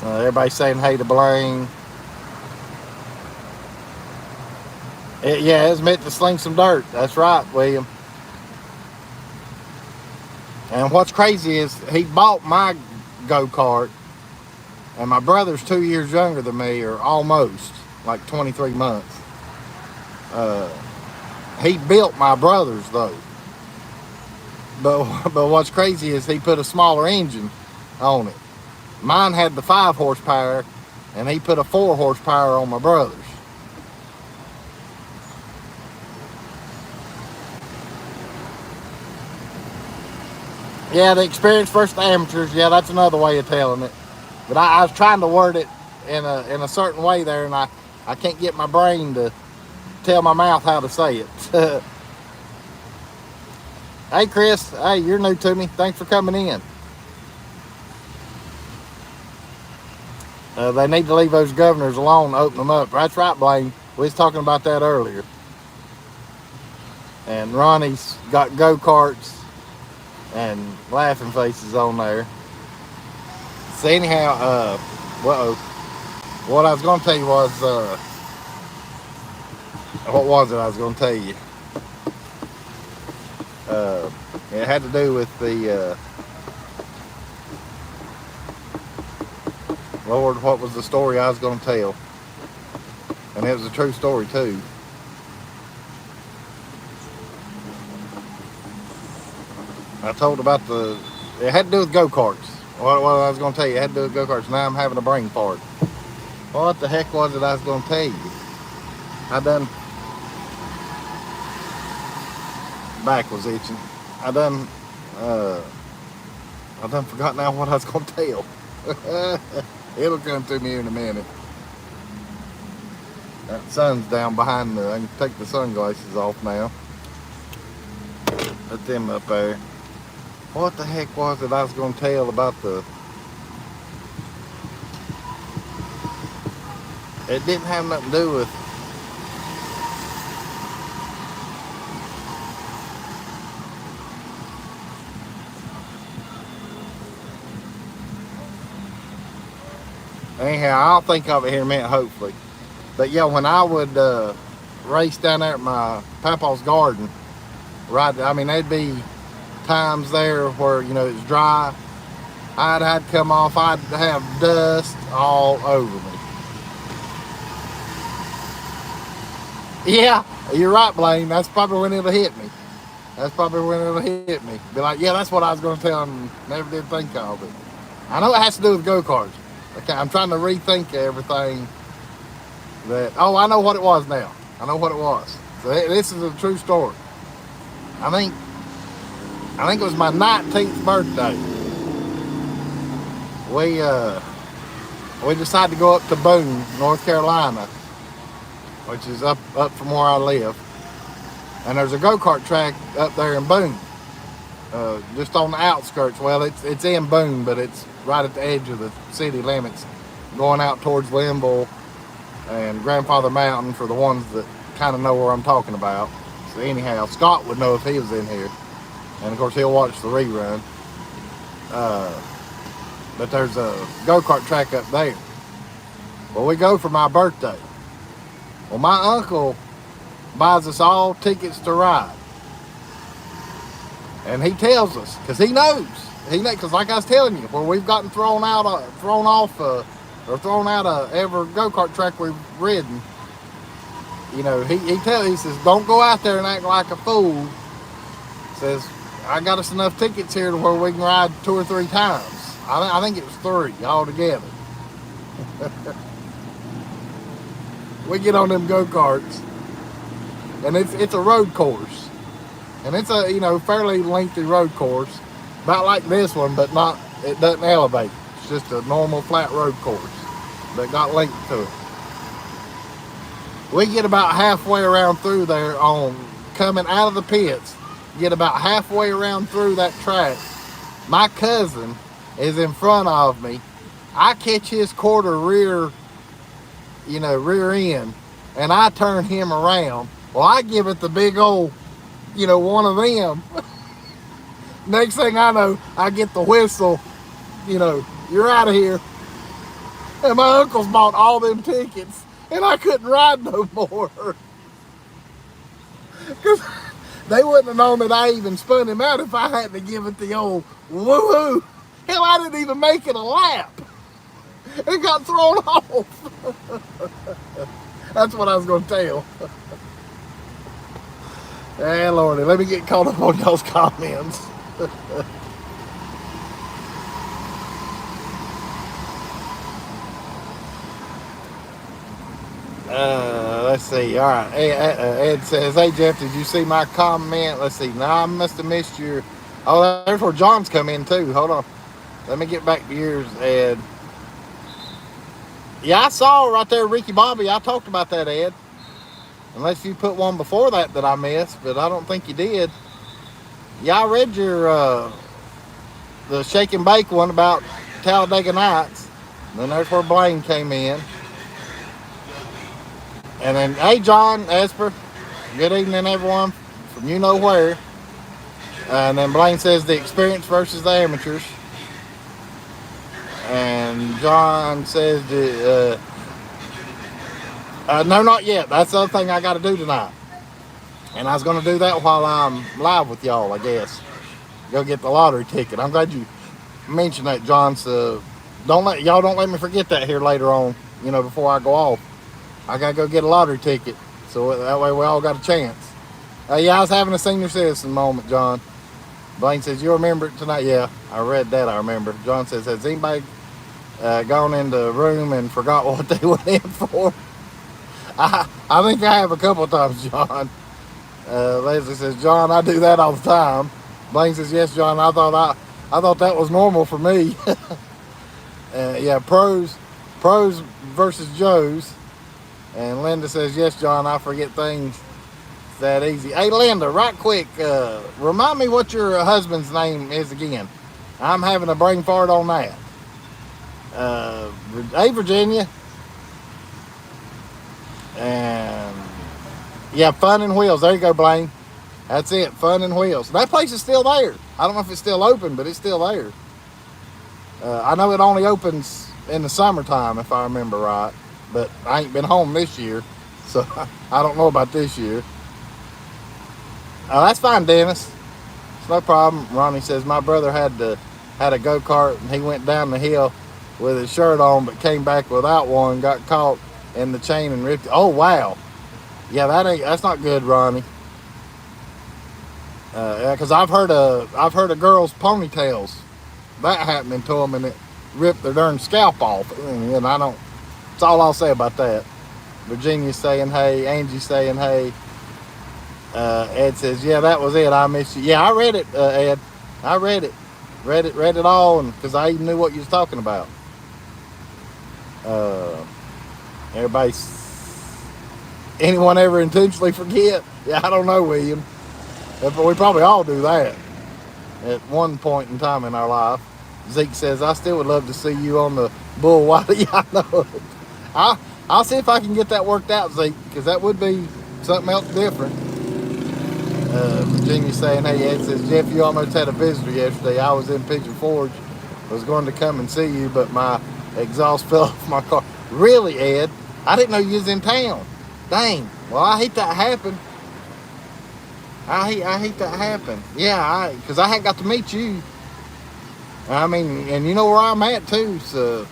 S1: Everybody's saying hey to Blaine. It's meant to sling some dirt. That's right, William. And what's crazy is he bought my go-kart, and my brother's 2 years younger than me, or almost, like 23 months. He built my brother's though. But what's crazy is he put a smaller engine on it. Mine had the 5 horsepower, and he put a 4 horsepower on my brother's. Yeah, the experienced versus the amateurs. Yeah, that's another way of telling it. But I was trying to word it in a certain way there, and I can't get my brain to tell my mouth how to say it. Hey, Chris. Hey, you're new to me. Thanks for coming in. They need to leave those governors alone and open them up. That's right, Blaine. We was talking about that earlier. And Ronnie's got go-karts and laughing faces on there. So anyhow, what I was going to tell you was, what was it I was going to tell you? It had to do with the, Lord, what was the story I was going to tell? And it was a true story too. I told about it had to do with go-karts. What I was going to tell you, it had to do with go-karts. Now I'm having a brain fart. What the heck was it I was going to tell you? Back was itching. I done forgot now what I was going to tell. It'll come to me here in a minute. That sun's down behind I can take the sunglasses off now. Put them up there. What the heck was it I was going to tell about it didn't have nothing to do with, anyhow, I'll think of it here in a minute, hopefully. But yeah, when I would race down there at my papa's garden, right, I mean, there'd be times there where, it's dry. I'd come off, I'd have dust all over me. Yeah, you're right, Blaine. That's probably when it'll hit me. Be like, yeah, that's what I was going to tell him. Never did think of it. I know it has to do with go-karts. Okay, I'm trying to rethink everything. I know what it was now. So this is a true story. I think it was my 19th birthday. We decided to go up to Boone, North Carolina, which is up from where I live. And there's a go-kart track up there in Boone, just on the outskirts. Well, it's in Boone, but it's right at the edge of the city limits, going out towards Linville and Grandfather Mountain for the ones that kind of know where I'm talking about. So anyhow, Scott would know if he was in here. And of course, he'll watch the rerun. But there's a go-kart track up there. Well, we go for my birthday. Well, my uncle buys us all tickets to ride. And he tells us, because he knows. Because like I was telling you, where we've gotten thrown out of every go-kart track we've ridden, he says, don't go out there and act like a fool. Says, I got us enough tickets here to where we can ride 2 or 3 times. I think it was 3 altogether. We get on them go-karts, and it's a road course. And it's a, fairly lengthy road course, about like this one, but it doesn't elevate. It's just a normal flat road course that got length to it. We get about halfway around through there coming out of the pits, get about halfway around through that track. My cousin is in front of me. I catch his quarter rear end, and I turn him around. Well, I give it the big old, one of them. Next thing I know, I get the whistle, you're out of here. And my uncle's bought all them tickets, and I couldn't ride no more. Because they wouldn't have known that I even spun him out if I hadn't give it the old woo-hoo. Hell, I didn't even make it a lap. It got thrown off. That's what I was going to tell. Hey, Lordy, let me get caught up on y'all's comments. Let's see. All right. Ed says, hey, Jeff, did you see my comment? Let's see. No, I must have missed your... Oh, there's where John's come in, too. Hold on. Let me get back to yours, Ed. Yeah, I saw right there, Ricky Bobby. I talked about that, Ed. Unless you put one before that I missed, but I don't think you did. Yeah, I read your the shake and bake one about Talladega Nights. And then there's where Blaine came in. And then, hey, John, Esper, good evening, everyone, from you know where. And then Blaine says the experience versus the amateurs. And John says, no, not yet. That's the other thing I got to do tonight. And I was going to do that while I'm live with y'all, I guess. Go get the lottery ticket. I'm glad you mentioned that, John. So don't let me forget that here later on, before I go off. I got to go get a lottery ticket. So that way we all got a chance. Yeah, I was having a senior citizen moment, John. Blaine says, you remember it tonight? Yeah, I read that, I remember. John says, has anybody gone in the room and forgot what they went in for? I think I have a couple of times, John. Leslie says, John, I do that all the time. Blaine says, yes, John, I thought that was normal for me. Yeah, pros versus Joes. And Linda says, yes, John, I forget things that easy. Hey, Linda, right quick, remind me what your husband's name is again. I'm having a brain fart on that. Hey, Virginia. And yeah, Fun and Wheels. There you go, Blaine. That's it, Fun and Wheels. That place is still there. I don't know if it's still open, but it's still there. I know it only opens in the summertime, if I remember right. But I ain't been home this year, so I don't know about this year. That's fine, Dennis. It's no problem. Ronnie says, my brother had a go-kart, and he went down the hill with his shirt on, but came back without one, got caught in the chain and ripped it. Oh, wow. Yeah, that's not good, Ronnie. Yeah, because I've heard of girls' ponytails that happening to them, and it ripped their darn scalp off. And I don't. That's all I'll say about that. Virginia's saying hey. Angie's saying hey. Ed says, yeah, that was it. I missed you. Yeah, I read it, Ed. I read it. Read it all, and because I even knew what you was talking about. Anyone ever intentionally forget? Yeah, I don't know, William. But we probably all do that at one point in time in our life. Zeke says, I still would love to see you on the bull water. Yeah, I know. I'll see if I can get that worked out, Zeke, because that would be something else different. Virginia saying, hey, Ed says, Jeff, you almost had a visitor yesterday. I was in Pigeon Forge. I was going to come and see you, but my exhaust fell off my car. Really, Ed? I didn't know you was in town. Dang. Well, I hate that happen. I hate that happen. Yeah, because I hadn't got to meet you. I mean, and you know where I'm at, too. So,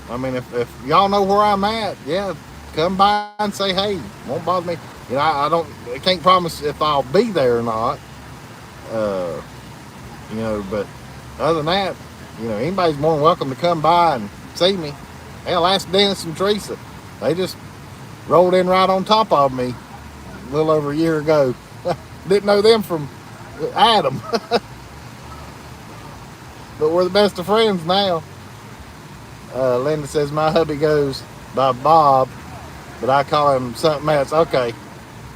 S1: I mean, if y'all know where I'm at, yeah, come by and say hey. Won't bother me. I can't promise if I'll be there or not. But other than that, anybody's more than welcome to come by and see me. Hell, ask Dennis and Teresa. They just rolled in right on top of me a little over a year ago. Didn't know them from Adam. But we're the best of friends now. Linda says, my hubby goes by Bob, but I call him something else. Okay.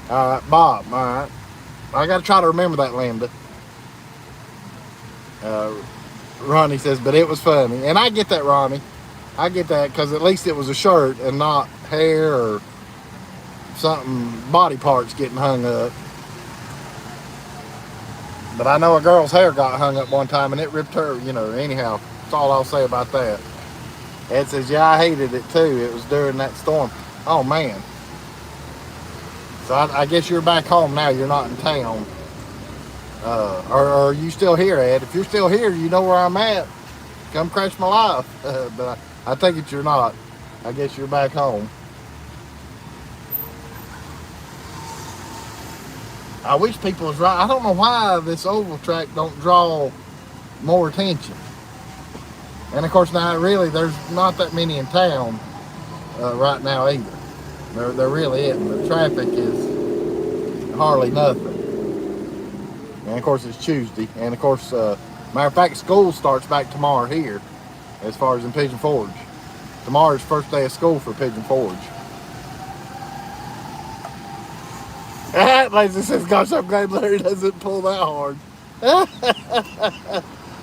S1: All right, Bob. All right. I got to try to remember that, Linda. Ronnie says, but it was funny. And I get that, Ronnie. I get that because at least it was a shirt and not hair or something, body parts getting hung up. But I know a girl's hair got hung up one time and it ripped her, anyhow. That's all I'll say about that. Ed says, yeah, I hated it too. It was during that storm. Oh, man. So I guess you're back home now. You're not in town. Or are you still here, Ed? If you're still here, you know where I'm at. Come crash my life. But I take it you're not. I guess you're back home. I wish people was right. I don't know why this oval track don't draw more attention. And of course now really there's not that many in town right now either. There really isn't. The traffic is hardly nothing. And of course it's Tuesday. And of course, matter of fact, school starts back tomorrow here as far as in Pigeon Forge. Tomorrow's first day of school for Pigeon Forge. Lazy says, gosh, I'm glad Larry doesn't pull that hard.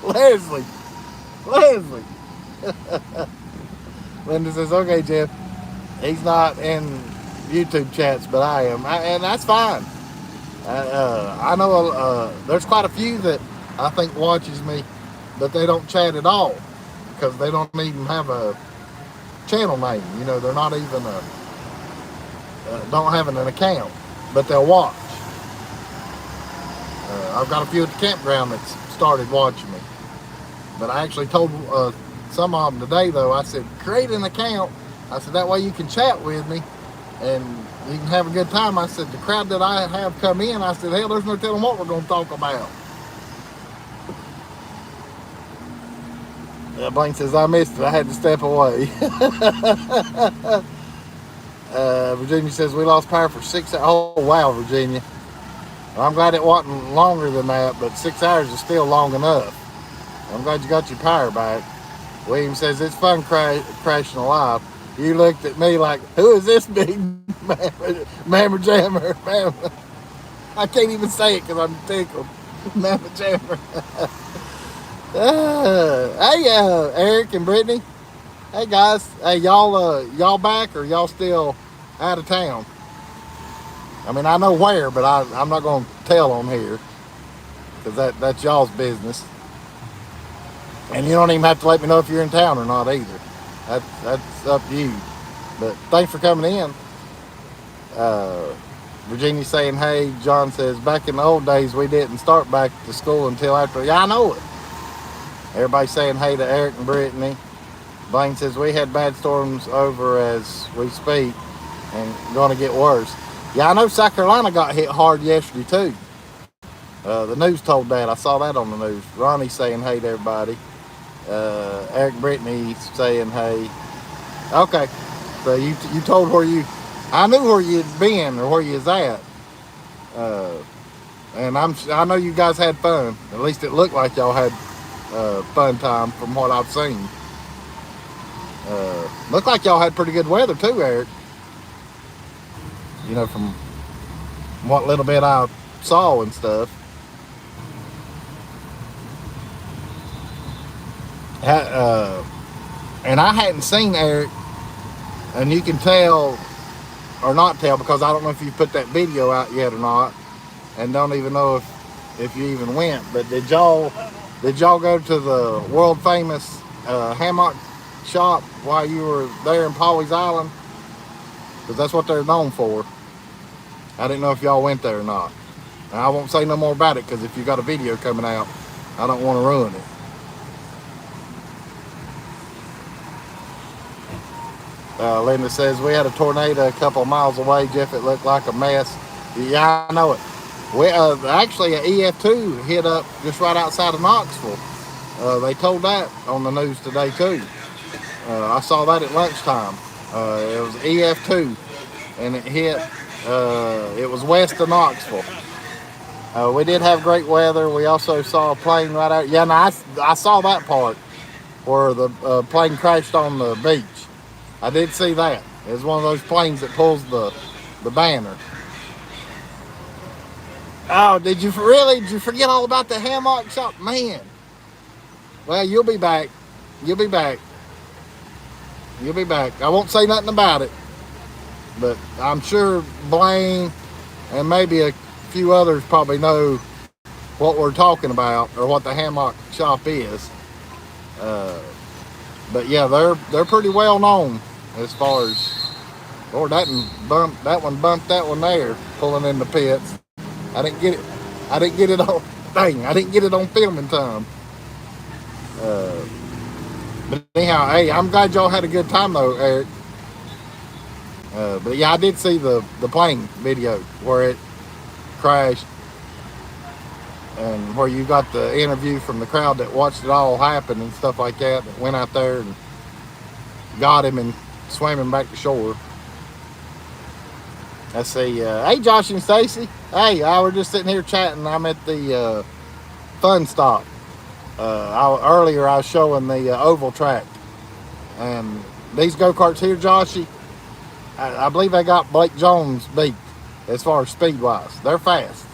S1: Leslie. Leslie. Linda says, okay, Jeff. He's not in YouTube chats, but I am. And that's fine. I know there's quite a few that I think watches me, but they don't chat at all because they don't even have a channel name. You know, they're not even don't have an account, but they'll watch. I've got a few at the campground that started watching me, but I actually told some of them today though. I said, create an account. I said that way you can chat with me and you can have a good time. I said the crowd that I have come in, I said, hell, there's no telling what we're going to talk about. Blaine says, I missed it. I had to step away. Virginia says, we lost power for 6 hours. Oh, wow, Virginia. Well, I'm glad it wasn't longer than that, but 6 hours is still long enough. I'm glad you got your power back. William says, it's fun crashing alive. You looked at me like, who is this big mammer jammer? I can't even say it because I'm tickled. Mamma jammer. Hey, Eric and Brittany. Hey, guys. Hey, y'all back or y'all still out of town? I mean, I know where, but I'm not going to tell on here because that's y'all's business. And you don't even have to let me know if you're in town or not either. That's up to you. But thanks for coming in. Virginia saying, hey. John says, back in the old days, we didn't start back to school until after. Yeah, I know it. Everybody saying hey to Eric and Brittany. Blaine says, we had bad storms over as we speak and going to get worse. Yeah, I know South Carolina got hit hard yesterday too. The news told that. I saw that on the news. Ronnie saying hey to everybody. Eric and Brittany saying hey. Okay, so you told where I knew where you'd been or where you was at. And I know you guys had fun. At least it looked like y'all had fun time from what I've seen. Looked like y'all had pretty good weather too, Eric. You know, from what little bit I saw and stuff. And I hadn't seen Eric, and you can tell or not tell because I don't know if you put that video out yet or not, and don't even know if you even went. But did y'all go to the world famous hammock shop while you were there in Pawleys Island? Because that's what they're known for. I didn't know if y'all went there or not. Now, I won't say no more about it because if you got a video coming out, I don't want to ruin it. Linda says, we had a tornado a couple of miles away, Jeff. It looked like a mess. Yeah, I know it. We actually, an EF2 hit up just right outside of Knoxville. They told that on the news today, too. I saw that at lunchtime. It was EF2, and it hit, it was west of Knoxville. We did have great weather. We also saw a plane right out. Yeah, no, I saw that part where the plane crashed on the beach. I did see that. It was one of those planes that pulls the banner. Oh, did you forget all about the hammock shop? Man. Well, you'll be back. You'll be back. I won't say nothing about it. But I'm sure Blaine and maybe a few others probably know what we're talking about or what the hammock shop is. But yeah, they're pretty well known as far as, Lord, that one bumped that one there, pulling in the pits. I didn't get it on. Dang, I didn't get it on film in time. But anyhow, hey, I'm glad y'all had a good time though, Eric. But yeah, I did see the plane video where it crashed, and where you got the interview from the crowd that watched it all happen and stuff like that went out there and got him and swam him back to shore. Let's see. Hey, Josh and Stacy. Hey, I were just sitting here chatting. I'm at the fun stop. Earlier I was showing the oval track, and these go-karts here, Joshy, I believe they got Blake Jones beat as far as speed wise. They're fast.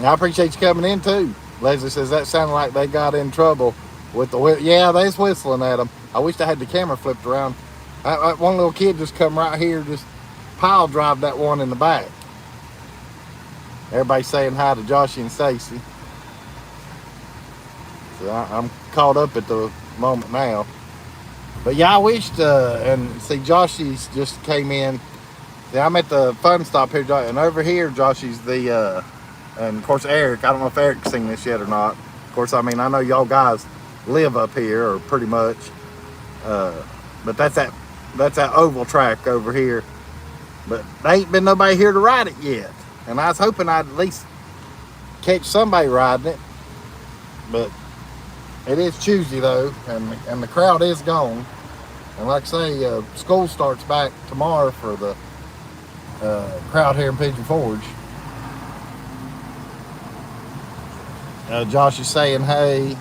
S1: I appreciate you coming in too. Leslie says that sounded like they got in trouble with the whistle. Yeah, they was whistling at them. I wish I had the camera flipped around. One little kid just come right here, just pile drive that one in the back. Everybody saying hi to Joshy and Stacy. So I'm caught up at the moment now. But yeah, I wished, and see, Joshy's just came in. Yeah, I'm at the fun stop here, and over here, Joshy's the, and of course, Eric. I don't know if Eric's seen this yet or not. Of course, I mean, I know y'all guys live up here, or pretty much. But that's that oval track over here. But there ain't been nobody here to ride it yet. And I was hoping I'd at least catch somebody riding it. But it is Tuesday though, and the crowd is gone. And like I say, school starts back tomorrow for the crowd here in Pigeon Forge. Josh is saying, hey.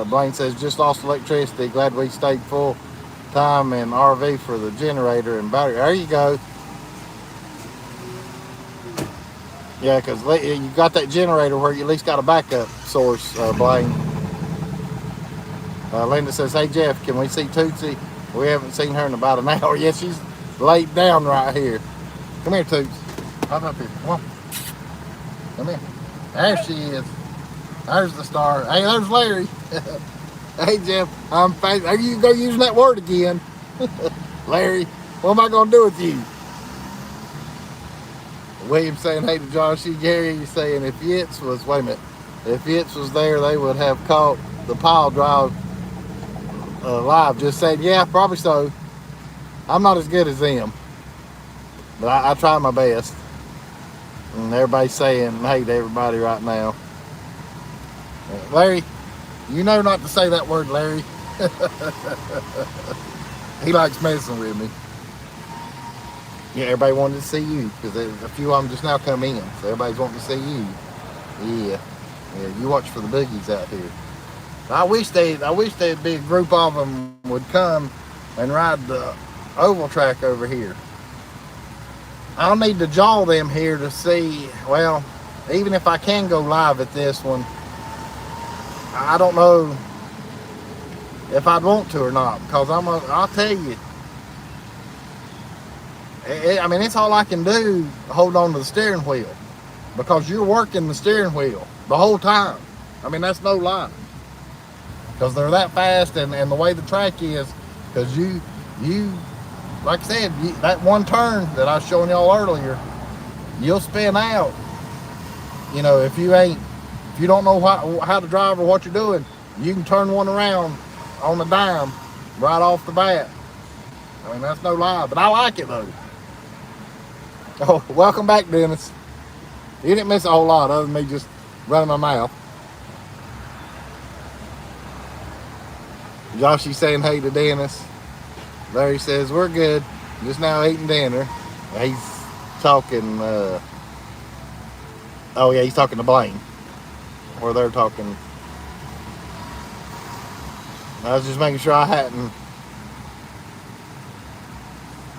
S1: Blaine says, just lost electricity. Glad we stayed full time in RV for the generator and battery. There you go. Yeah, because you got that generator where you at least got a backup source, Blaine. Linda says, hey, Jeff, can we see Tootsie? We haven't seen her in about an hour. Yes, she's laid down right here. Come here, Toots. Hop up here. Come on. Come here. There she is. There's the star. Hey, there's Larry. Hey, Jeff. There you go using that word again. Larry, what am I going to do with you? William saying, hey to Josh. Gary saying, if Yitz was, wait a minute. If Yitz was there, they would have caught the pile drive live. Just saying, yeah, probably so. I'm not as good as them. But I try my best. And everybody's saying, hey to everybody right now. Larry, you know not to say that word, Larry. He likes messing with me. Yeah, everybody wanted to see you because a few of them just now come in, so everybody's wanting to see you. Yeah, you watch for the boogies out here. I wish there'd be a group of them would come and ride the oval track over here. I'll need to jaw them here to see. Well, even if I can go live at this one, I don't know if I'd want to or not, because I'll tell you, I mean, it's all I can do, hold on to the steering wheel, because you're working the steering wheel the whole time. I mean, that's no lie, because they're that fast, and the way the track is, because you like I said, that one turn that I was showing y'all earlier, you'll spin out. You know, if you don't know how to drive or what you're doing, you can turn one around on a dime right off the bat. I mean, that's no lie, but I like it though. Oh, welcome back, Dennis. You didn't miss a whole lot other than me just running my mouth. Joshy's saying hey to Dennis. Larry says, we're good. Just now eating dinner. He's talking, oh yeah, he's talking to Blaine. Or they're talking. I was just making sure I hadn't.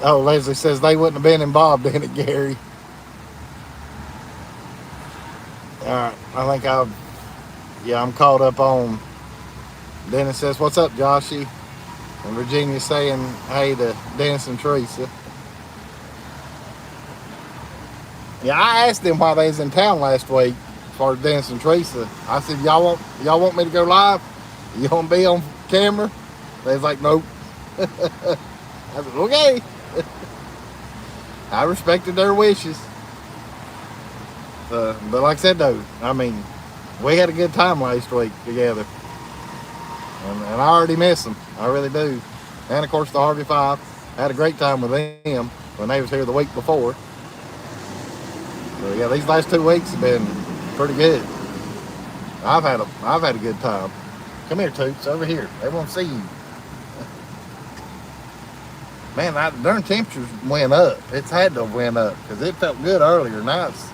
S1: Oh, Leslie says they wouldn't have been involved in it, Gary. Alright, I think I'm caught up on. Dennis says, what's up, Joshy? And Virginia's saying hey to Dennis and Teresa. Yeah, I asked them why they was in town last week for Dennis and Teresa. I said, y'all want me to go live? You want to be on camera? They was like, nope. I said, okay. I respected their wishes. But like I said though, I mean, we had a good time last week together. And I already miss them. I really do. And of course the Harvey Five. I had a great time with them when they was here the week before. So yeah, these last 2 weeks have been pretty good. I've had a good time. Come here, Toots, over here. They want to see you. Man, darn temperatures went up. It's had to have went up because it felt good earlier. Now it's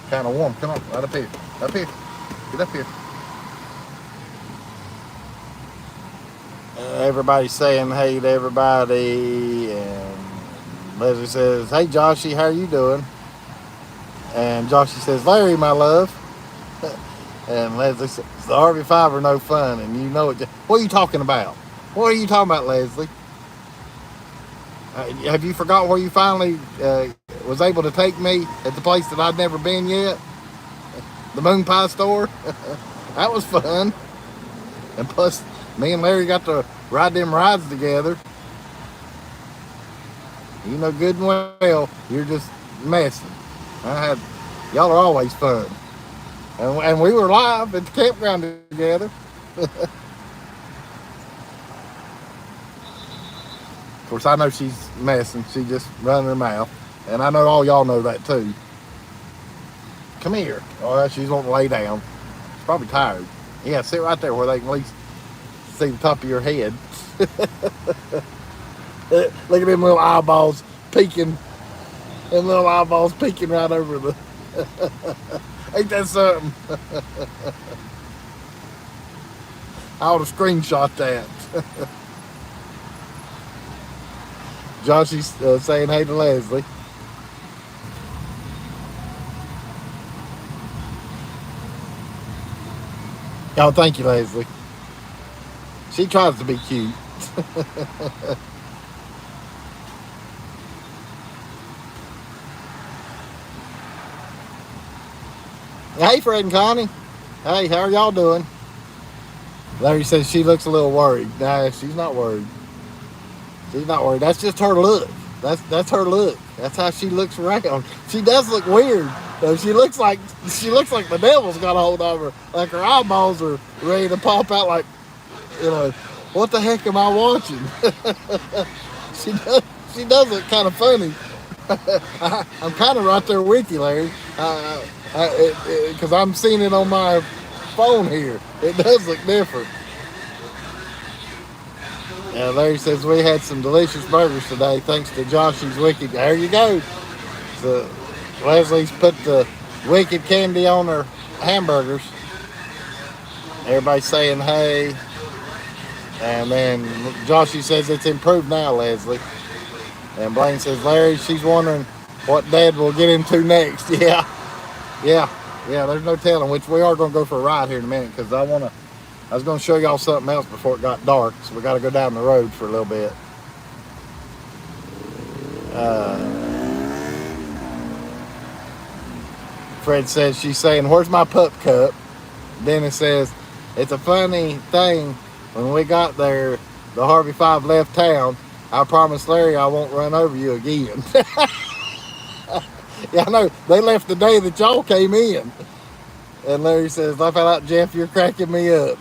S1: kind of warm. Come on, right up here. Up here. Get up here. Everybody's saying hey to everybody, and Leslie says, hey Joshy, how are you doing? And Joshy says, Larry, my love. And Leslie says, the RV5 are no fun, and you know it. What are you talking about? What are you talking about, Leslie? Have you forgot where you finally was able to take me at the place that I'd never been yet? The Moon Pie store? That was fun. And plus, me and Larry got to ride them rides together. You know good and well, you're just messing. Y'all are always fun. And we were live at the campground together. Of course, I know she's messing. She just running her mouth. And I know all y'all know that too. Come here. Oh, she's wanting to lay down. She's probably tired. Yeah, sit right there where they can at least see the top of your head. Look at them little eyeballs peeking. Them little eyeballs peeking right over the... Ain't that something? I ought to screenshot that. Joshy's saying hey to Leslie. Oh, thank you, Leslie. She tries to be cute. Hey, Fred and Connie. Hey, how are y'all doing? Larry says she looks a little worried. Nah, she's not worried. She's not worried. That's just her look. That's her look. That's how she looks around. She does look weird. Though she looks like the devil's got a hold of her. Like her eyeballs are ready to pop out. Like, you know, what the heck am I watching? She does look kind of funny. I'm kind of right there with you, Larry. Because I'm seeing it on my phone here. It does look different. Larry says we had some delicious burgers today thanks to Joshy's Wicked. There you go. So Leslie's put the Wicked candy on her hamburgers. Everybody's saying hey. And then Joshy says it's improved now, Leslie. And Blaine says, Larry, she's wondering what Dad will get into next. Yeah, there's no telling, which we are going to go for a ride here in a minute because I was going to show y'all something else before it got dark, so we got to go down the road for a little bit. Fred says, she's saying, where's my pup cup? Dennis says, it's a funny thing. When we got there, the Harvey 5 left town. I promised Larry I won't run over you again. Yeah, I know. They left the day that y'all came in. And Larry says, laugh out, Jeff, you're cracking me up.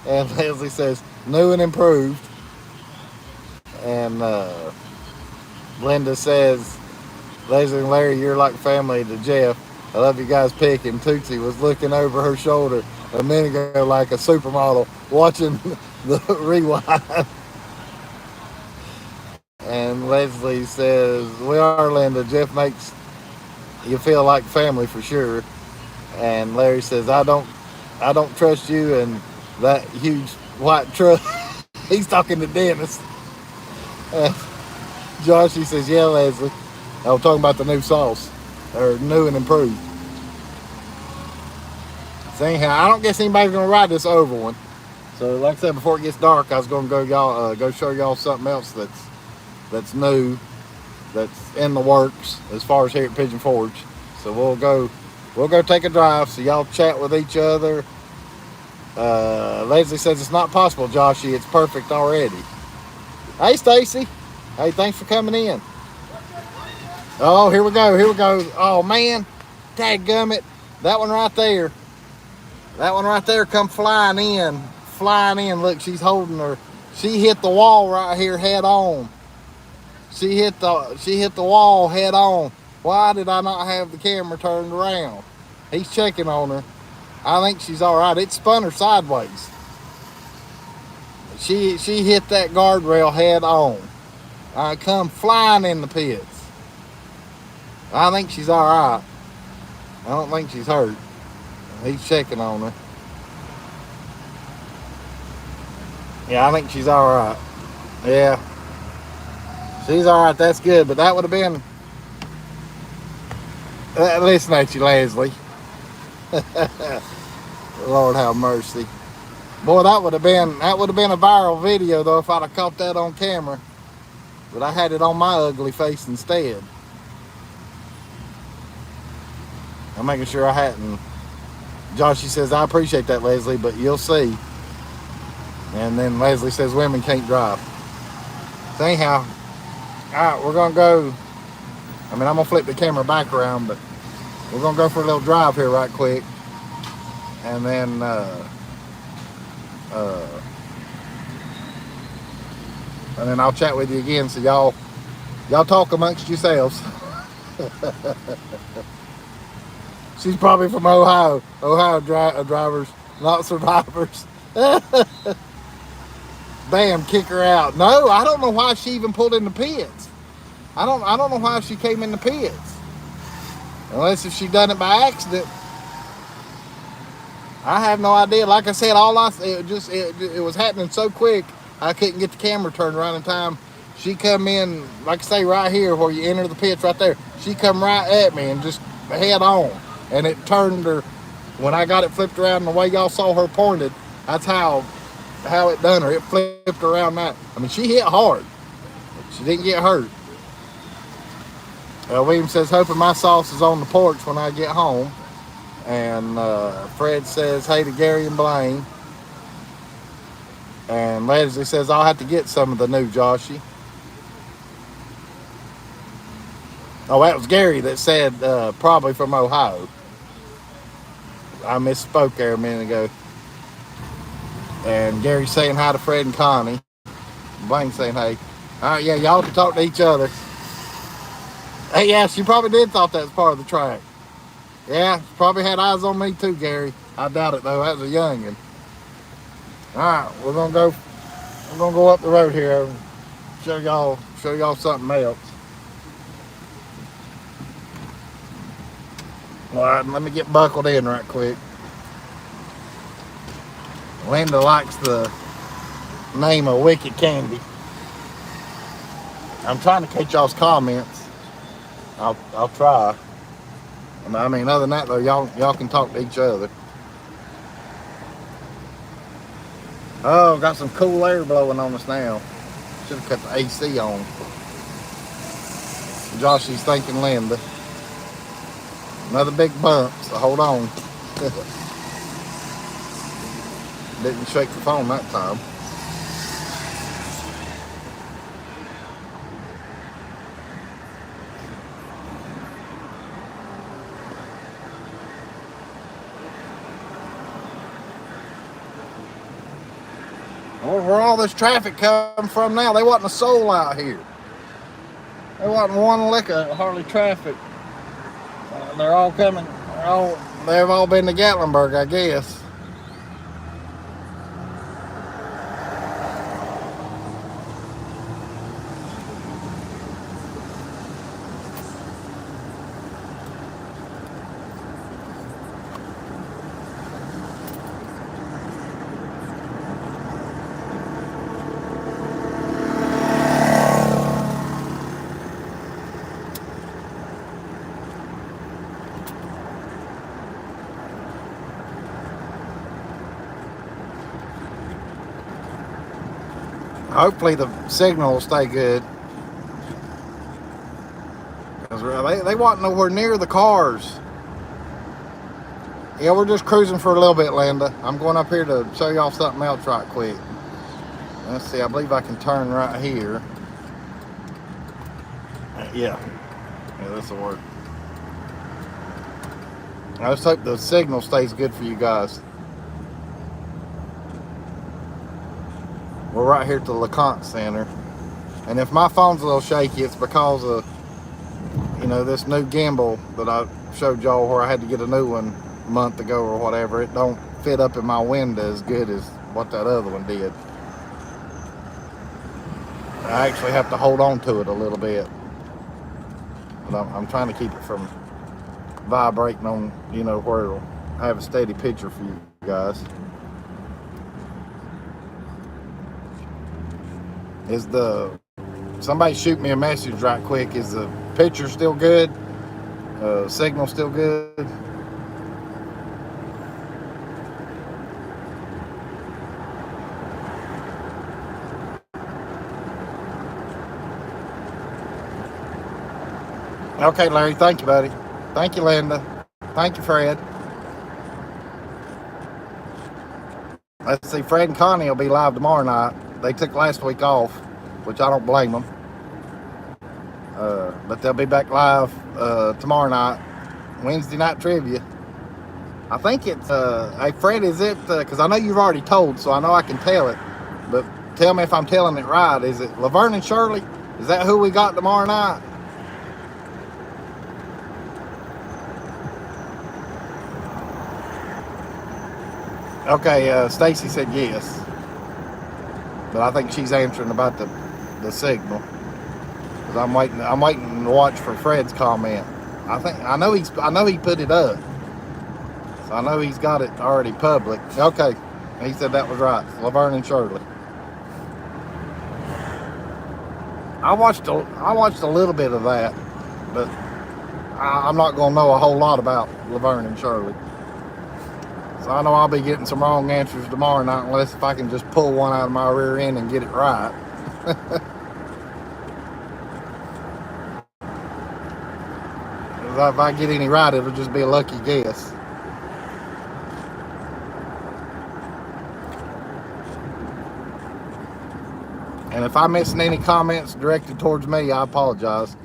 S1: And Leslie says, new and improved. And Linda says, Leslie and Larry, you're like family to Jeff. I love you guys picking. Tootsie was looking over her shoulder a minute ago like a supermodel watching the rewind. And Leslie says, we are, Linda. Jeff makes you feel like family for sure. And Larry says, I don't trust you and that huge white truck. He's talking to Dennis. Josh, he says, yeah, Leslie. I'm talking about the new sauce, or new and improved. So anyhow, I don't guess anybody's gonna ride this over one. So like I said, before it gets dark, I was gonna go show y'all something else that's new, that's in the works as far as here at Pigeon Forge. So we'll go take a drive. So y'all chat with each other. Leslie says it's not possible, Joshy. It's perfect already. Hey, Stacy. Hey, thanks for coming in. Oh, here we go. Oh man, dadgummit. That one right there come flying in. Look, she's holding her. She hit the wall right here head on. She hit the wall head on. Why did I not have the camera turned around? He's checking on her. I think she's all right. It spun her sideways. She hit that guardrail head on. I come flying in the pits. I think she's all right. I don't think she's hurt. He's checking on her. Yeah, I think she's all right. Yeah. She's all right. That's good. But that would have been... listen at you, Leslie. Lord have mercy. Boy, that would have been a viral video though if I'd have caught that on camera. But I had it on my ugly face instead. I'm making sure I hadn't. Joshy says, I appreciate that, Leslie, but you'll see. And then Leslie says, women can't drive. So anyhow, all right, we're going to go. I mean, I'm going to flip the camera back around, but we're going to go for a little drive here right quick. And then, I'll chat with you again. So y'all talk amongst yourselves. She's probably from Ohio. Ohio drivers, not survivors. Damn, kick her out. No, I don't know why she even pulled in the pits. I don't know why she came in the pits. Unless if she done it by accident. I have no idea. Like I said, it was happening so quick I couldn't get the camera turned around in time. She come in, like I say, right here where you enter the pits right there. She come right at me and just head on. And it turned her, when I got it flipped around the way y'all saw her pointed, that's how it done her. It flipped around that. I mean, she hit hard. She didn't get hurt. William says, hoping my sauce is on the porch when I get home. And Fred says, hey to Gary and Blaine. And Leslie says, I'll have to get some of the new Joshy. Oh, that was Gary that said probably from Ohio. I misspoke there a minute ago. And Gary's saying hi to Fred and Connie. Blaine saying hey. All right, yeah, y'all can talk to each other. Hey, yeah, she probably did thought that was part of the track. Yeah, she probably had eyes on me too, Gary. I doubt it though. That was a youngin'. All right, we're gonna go up the road here and show y'all something else. All right, let me get buckled in right quick. Linda likes the name of Wicked Candy. I'm trying to catch y'all's comments. I'll try. I mean, other than that though, y'all can talk to each other. Oh, got some cool air blowing on us now. Should have cut the AC on. Joshy's thanking Linda. Another big bump, so hold on. Didn't shake the phone that time. Where all this traffic come from now? There wasn't a soul out here. There wasn't one lick of hardly traffic. They're all coming. They've all been to Gatlinburg, I guess. Hopefully the signal will stay good. They wasn't nowhere near the cars. Yeah, we're just cruising for a little bit, Linda. I'm going up here to show y'all something else right quick. Let's see, I believe I can turn right here. Yeah, this will work. I just hope the signal stays good for you guys. We're right here at the LeConte Center. And if my phone's a little shaky, it's because of, this new gimbal that I showed y'all where I had to get a new one a month ago or whatever. It don't fit up in my window as good as what that other one did. I actually have to hold on to it a little bit. But I'm trying to keep it from vibrating on, where it'll have a steady picture for you guys. Somebody shoot me a message right quick. Is the picture still good? Signal still good? Okay, Larry. Thank you, buddy. Thank you, Linda. Thank you, Fred. Let's see. Fred and Connie will be live tomorrow night. They took last week off, which I don't blame them. But they'll be back live tomorrow night. Wednesday night trivia. I think it's, hey, Fred, is it, because I know you've already told, so I know I can tell it, but tell me if I'm telling it right. Is it Laverne and Shirley? Is that who we got tomorrow night? Okay, Stacy said yes, but I think she's answering about the signal, because I'm waiting to watch for Fred's comment. I know he put it up. So I know he's got it already public. Okay, he said that was right. Laverne and Shirley. I watched a little bit of that, but I'm not gonna know a whole lot about Laverne and Shirley. So I know I'll be getting some wrong answers tomorrow night, unless if I can just pull one out of my rear end and get it right. If I get any right, it'll just be a lucky guess. And if I'm missing any comments directed towards me, I apologize.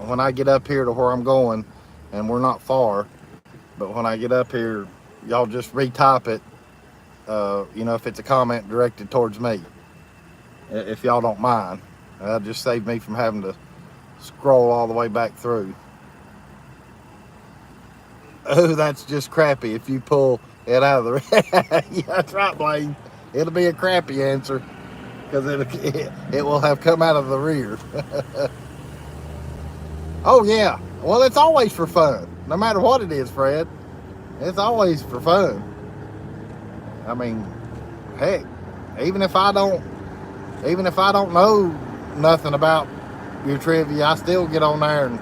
S1: When I get up here to where I'm going, and we're not far, but when I get up here, y'all just retype it, if it's a comment directed towards me, if y'all don't mind. That'll just save me from having to scroll all the way back through. Oh, that's just crappy if you pull it out of the... Yeah, that's right, Blaine. It'll be a crappy answer, because it will have come out of the rear. Oh, yeah. Well, it's always for fun. No matter what it is, Fred. It's always for fun. I mean, heck, even if I don't know nothing about your trivia, I still get on there and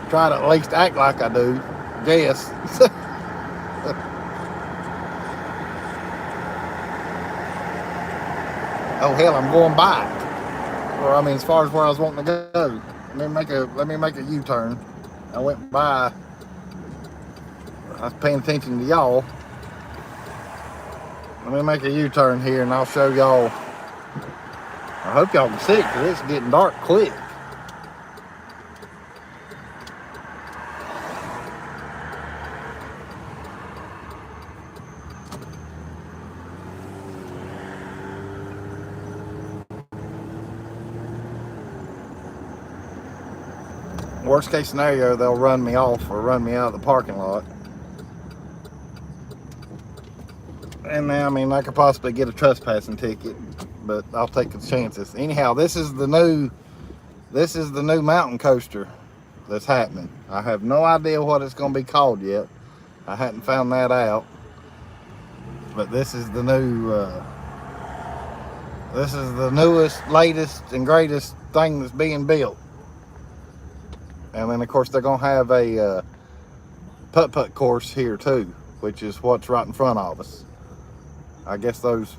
S1: try to at least act like I do. Guess. Oh hell, I'm going back. Or I mean, as far as where I was wanting to go. Let me make a U-turn. I went by. I was paying attention to y'all. Let me make a U-turn here, and I'll show y'all. I hope y'all can see it, because it's getting dark quick. Worst case scenario, they'll run me off or run me out of the parking lot. And I mean, I could possibly get a trespassing ticket, but I'll take the chances. Anyhow, this is the new mountain coaster that's happening. I have no idea what it's going to be called yet. I hadn't found that out. But this is the newest, latest, and greatest thing that's being built. And then, of course, they're going to have a putt-putt course here, too, which is what's right in front of us. I guess those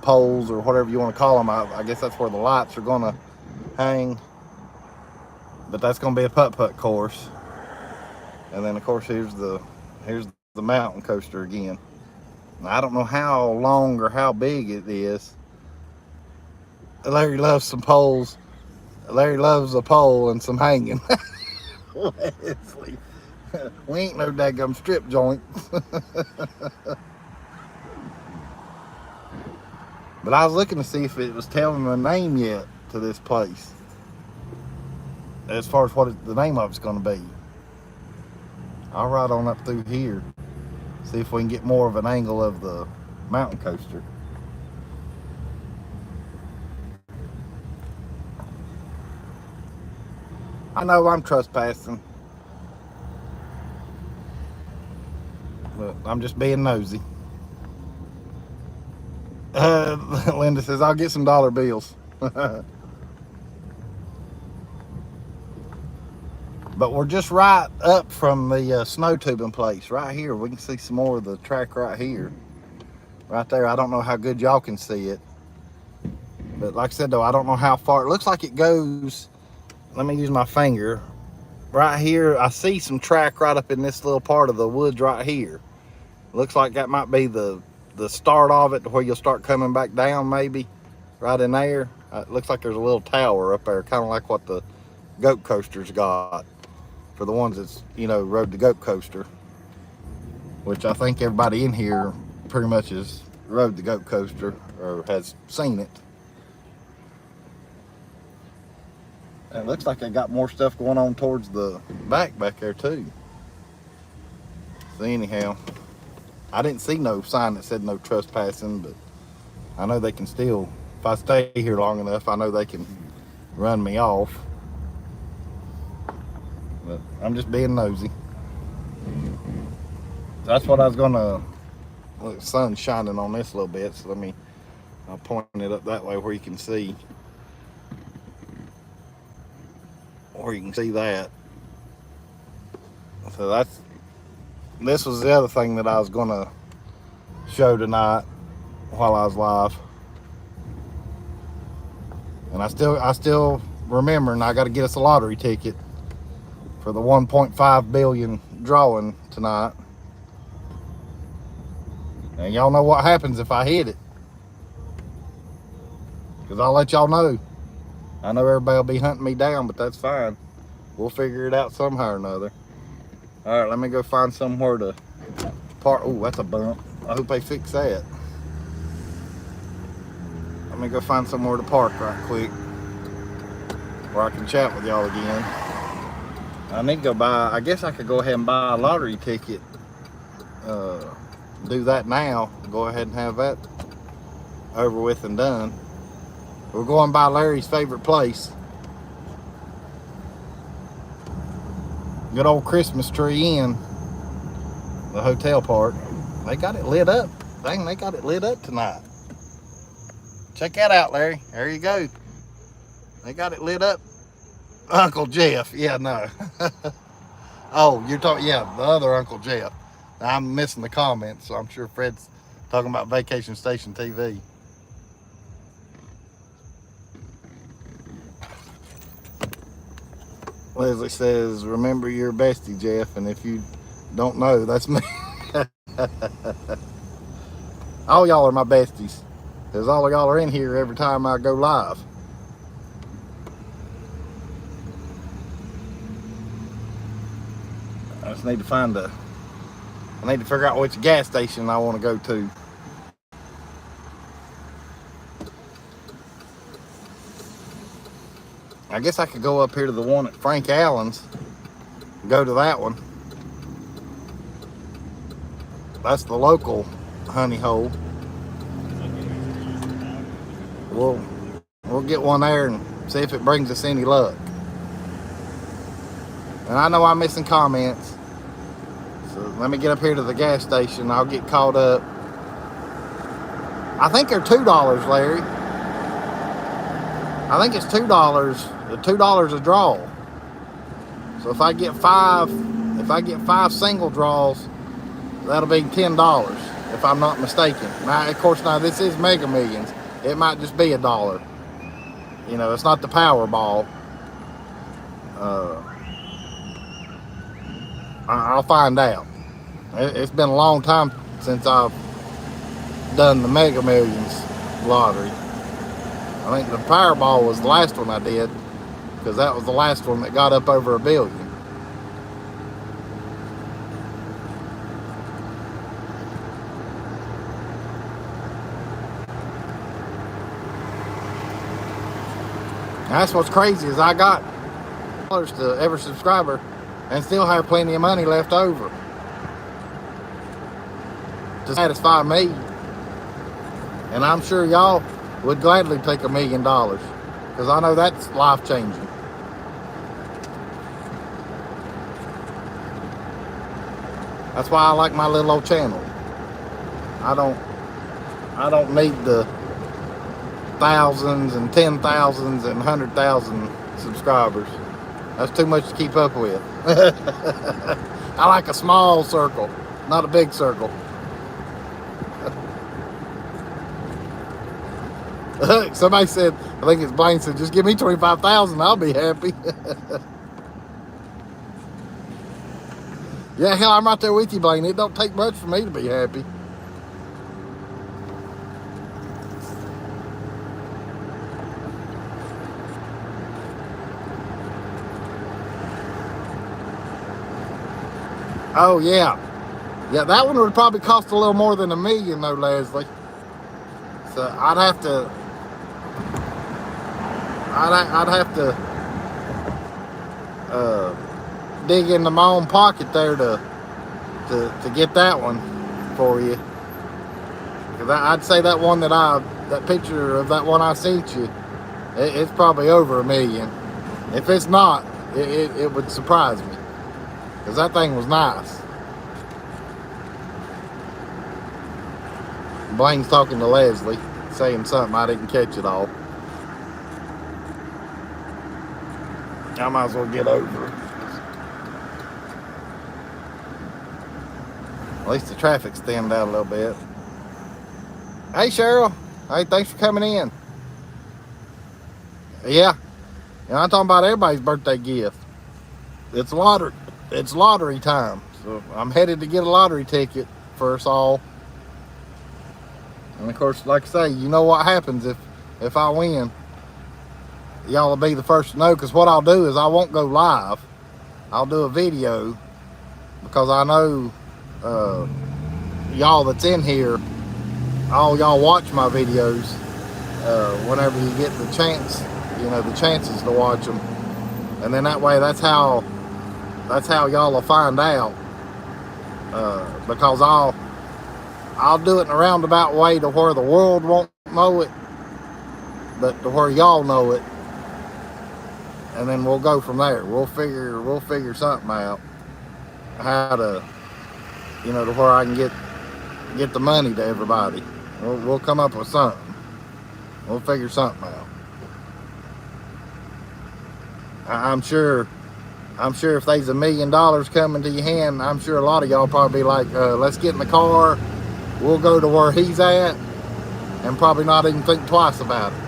S1: poles, or whatever you want to call them, I guess that's where the lights are going to hang. But that's going to be a putt-putt course. And then, of course, here's the mountain coaster again. Now, I don't know how long or how big it is. Larry loves some poles. Larry loves a pole and some hanging. Wesley, we ain't no daggum strip joint. But I was looking to see if it was telling the name yet to this place, as far as what the name of it's going to be. I'll ride on up through here, see if we can get more of an angle of the mountain coaster. I know I'm trespassing, but I'm just being nosy. Linda says, I'll get some dollar bills. But we're just right up from the snow tubing place right here. We can see some more of the track right here. Right there. I don't know how good y'all can see it. But like I said, though, I don't know how far. It looks like it goes, let me use my finger. right here, I see some track right up in this little part of the woods right here. Looks like that might be the start of it, to where you'll start coming back down, maybe right in there. It looks like there's a little tower up there, kind of like what the goat coasters got, for the ones that's, rode the goat coaster, which I think everybody in here pretty much has rode the goat coaster or has seen it. And it looks like they got more stuff going on towards the back there too. So anyhow, I didn't see no sign that said no trespassing, but I know they can still, if I stay here long enough, I know they can run me off. But I'm just being nosy. So that's what I was gonna, look, the sun's shining on this a little bit, so I'll point it up that way where you can see. Where you can see that. So this was the other thing that I was gonna show tonight while I was live. And I still remembering I got to get us a lottery ticket for the 1.5 billion drawing tonight. And y'all know what happens if I hit it, because I'll let y'all know. I know everybody will be hunting me down, but that's fine. We'll figure it out somehow or another. All right, let me go find somewhere to park. Oh, that's a bump. I hope they fix that. Let me go find somewhere to park right quick where I can chat with y'all again. I need to go buy, I guess I could go ahead and buy a lottery ticket. Do that now. Go ahead and have that over with and done. We're going by Larry's favorite place. Good old Christmas Tree Inn, the hotel park. They got it lit up. Dang, they got it lit up tonight. Check that out, Larry. There you go. They got it lit up. Uncle Jeff. Yeah, no. Oh, you're talking, yeah, the other Uncle Jeff. I'm missing the comments, so I'm sure Fred's talking about Vacation Station TV. Leslie says, remember your bestie, Jeff, and if you don't know, that's me. All y'all are my besties, because all of y'all are in here every time I go live. I just need to I need to figure out which gas station I want to go to. I guess I could go up here to the one at Frank Allen's, go to that one. That's the local honey hole. We'll get one there and see if it brings us any luck. And I know I'm missing comments, so let me get up here to the gas station. I'll get caught up. I think they're $2, Larry. I think it's $2. $2 a draw. So if I get five single draws, that'll be $10, if I'm not mistaken. Now, of course, this is Mega Millions. It might just be $1. It's not the Powerball. I'll find out. It's been a long time since I've done the Mega Millions lottery. I think the Powerball was the last one I did, because that was the last one that got up over $1 billion. That's what's crazy, is I got dollars to every subscriber and still have plenty of money left over to satisfy me. And I'm sure y'all would gladly take $1 million, because I know that's life-changing. That's why I like my little old channel. I don't need the thousands and 10,000s and 100,000 subscribers. That's too much to keep up with. I like a small circle, not a big circle. Somebody said, I think it's Blaine said, just give me 25,000, I'll be happy. Yeah, hell, I'm right there with you, Blaine. It don't take much for me to be happy. Oh, yeah. Yeah, that one would probably cost a little more than $1 million, though, Leslie. So I'd have to... I'd have to dig into my own pocket there to get that one for you. Because I'd say that one that picture of that one I sent you, it's probably over $1 million. If it's not, it would surprise me. Because that thing was nice. Blaine's talking to Leslie, saying something I didn't catch it all. I might as well get over it. At least the traffic's thinned out a little bit. Hey, Cheryl. Hey, thanks for coming in. Yeah. And I'm talking about everybody's birthday gift. It's lottery time. So I'm headed to get a lottery ticket for us all. And of course, like I say, you know what happens if I win. Y'all will be the first to know, because what I'll do is I won't go live. I'll do a video, because I know y'all that's in here, all y'all watch my videos whenever you get the chance, the chances to watch them. And then that way, that's how y'all will find out, because I'll do it in a roundabout way to where the world won't know it, but to where y'all know it. And then we'll go from there. We'll figure something out, how to, to where I can get the money to everybody. We'll come up with something. We'll figure something out. I'm sure if there's $1 million coming to your hand, I'm sure a lot of y'all probably be like, let's get in the car. We'll go to where he's at, and probably not even think twice about it.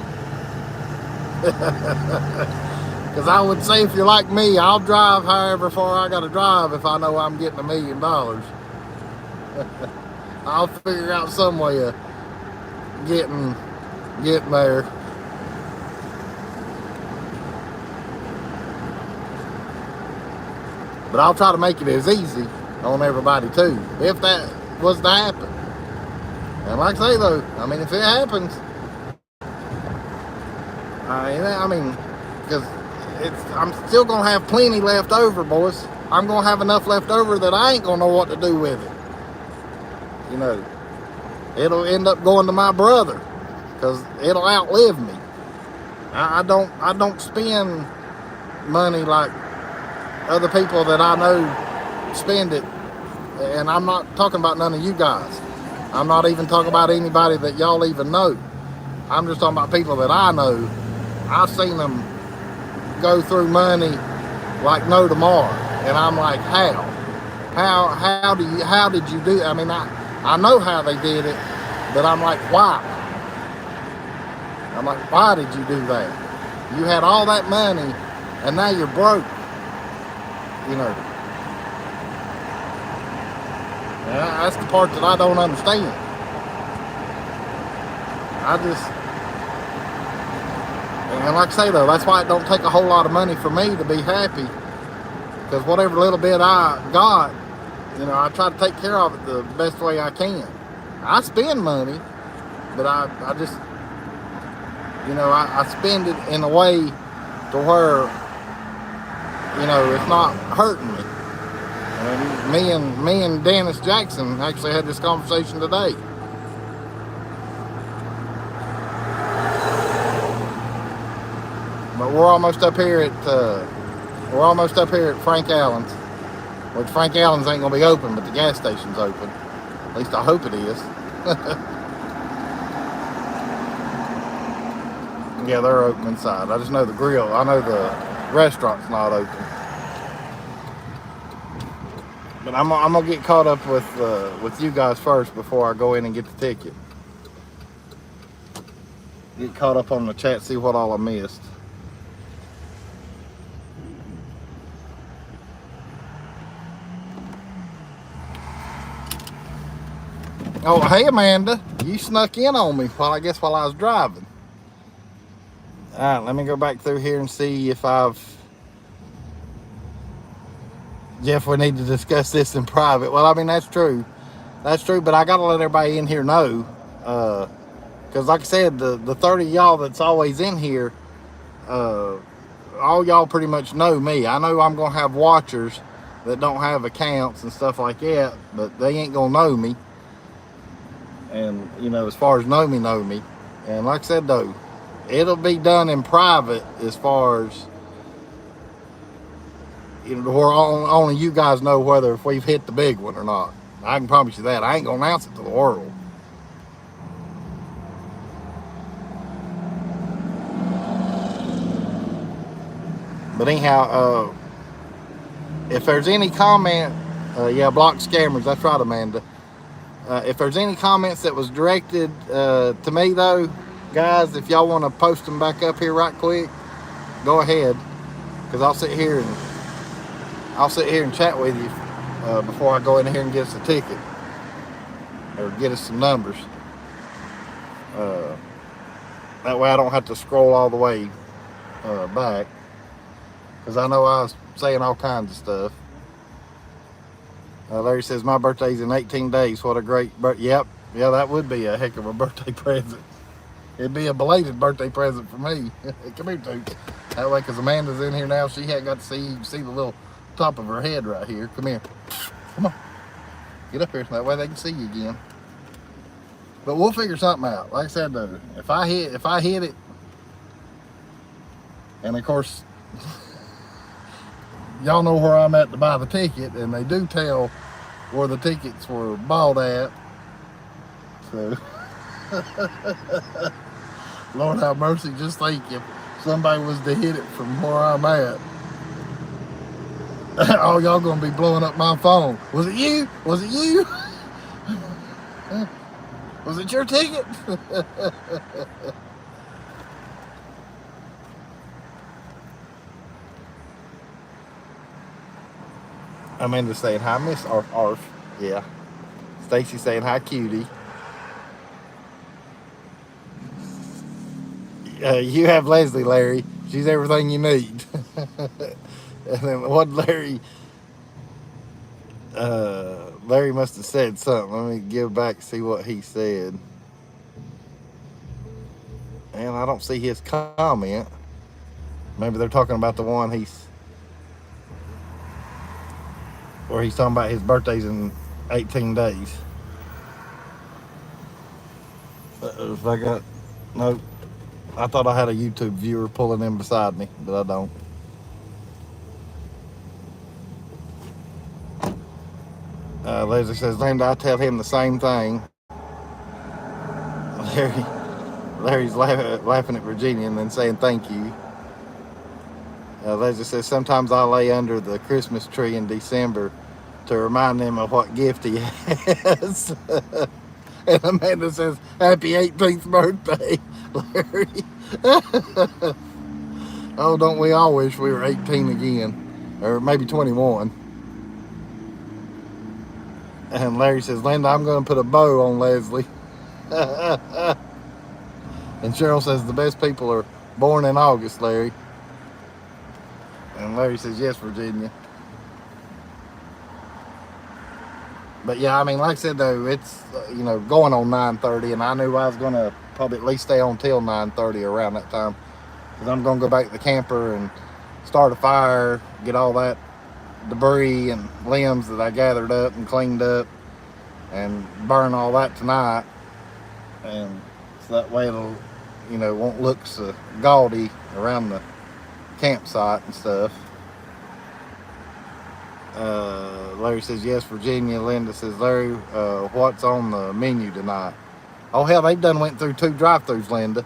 S1: Because I would say, if you're like me, I'll drive however far I got to drive if I know I'm getting $1 million. I'll figure out some way of getting there. But I'll try to make it as easy on everybody too, if that was to happen. And like I say though, I mean, if it happens, because I'm still gonna have plenty left over, boys. I'm gonna have enough left over that I ain't gonna know what to do with it. It'll end up going to my brother, because it'll outlive me. I don't spend money like other people that I know spend it. And I'm not talking about none of you guys. I'm not even talking about anybody that y'all even know. I'm just talking about people that I know. I've seen them go through money like no tomorrow, and I'm like, how did you do? I mean, I know how they did it, but I'm like, why? I'm like, why did you do that? You had all that money, and now you're broke. That's the part that I don't understand. And like I say though, that's why it don't take a whole lot of money for me to be happy. Because whatever little bit I got, I try to take care of it the best way I can. I spend money, but I just, I spend it in a way to where, it's not hurting me. And me and Dennis Jackson actually had this conversation today. But we're almost up here at Frank Allen's. Which Frank Allen's ain't gonna be open, but the gas station's open. At least I hope it is. Yeah, they're open inside. I just know the grill. I know the restaurant's not open. But I'm gonna get caught up with you guys first before I go in and get the ticket. Get caught up on the chat, see what all I missed. Oh, hey, Amanda. You snuck in on me while I was driving. All right, let me go back through here and see if Jeff, we need to discuss this in private. Well, I mean, that's true. That's true, but I got to let everybody in here know. Because, like I said, the 30 of y'all that's always in here, uh, all y'all pretty much know me. I know I'm going to have watchers that don't have accounts and stuff like that, but they ain't going to know me. And, as far as know me. And like I said, though, it'll be done in private as far as, where only you guys know whether if we've hit the big one or not. I can promise you that. I ain't going to announce it to the world. But anyhow, if there's any comment, block scammers. That's right, Amanda. If there's any comments that was directed to me, though, guys, if y'all want to post them back up here right quick, go ahead, because I'll sit here and chat with you before I go in here and get us a ticket or get us some numbers. That way I don't have to scroll all the way back, because I know I was saying all kinds of stuff. Larry says, my birthday's in 18 days. What a great birthday. Yep. Yeah, that would be a heck of a birthday present. It'd be a belated birthday present for me. Come here, Tootsie. That way, because Amanda's in here now, she hadn't got to see you. You can see the little top of her head right here. Come here. Come on. Get up here. That way they can see you again. But we'll figure something out. Like I said, though, if I hit it, and of course, y'all know where I'm at to buy the ticket, and they do tell where the tickets were bought at. So, Lord have mercy, just think if somebody was to hit it from where I'm at, all y'all gonna be blowing up my phone. Was it you? Was it you? Was it your ticket? Amanda saying hi, Miss Arf. Yeah. Stacy saying hi, cutie. You have Leslie, Larry. She's everything you need. And then what Larry must have said something. Let me give back and see what he said. And I don't see his comment. Maybe they're talking about the one where he's talking about his birthday's in 18 days. If I got, nope. I thought I had a YouTube viewer pulling in beside me, but I don't. Leslie says, Linda, I tell him the same thing. Larry's laughing at Virginia and then saying thank you. Leslie says, sometimes I lay under the Christmas tree in December to remind them of what gift he has. And Amanda says, happy 18th birthday, Larry. Oh, don't we all wish we were 18 again, or maybe 21. And Larry says, Linda, I'm going to put a bow on Leslie. And Cheryl says, the best people are born in August, Larry. And Larry says, yes, Virginia. But yeah, I mean, like I said, though, it's, going on 9:30, and I knew I was going to probably at least stay on till 9:30 around that time. Because I'm going to go back to the camper and start a fire, get all that debris and limbs that I gathered up and cleaned up, and burn all that tonight. And so that way it'll, won't look so gaudy around the campsite and stuff. Larry says, yes, Virginia. Linda says, Larry, what's on the menu tonight? Oh, hell, they've done went through 2 drive-thrus, Linda.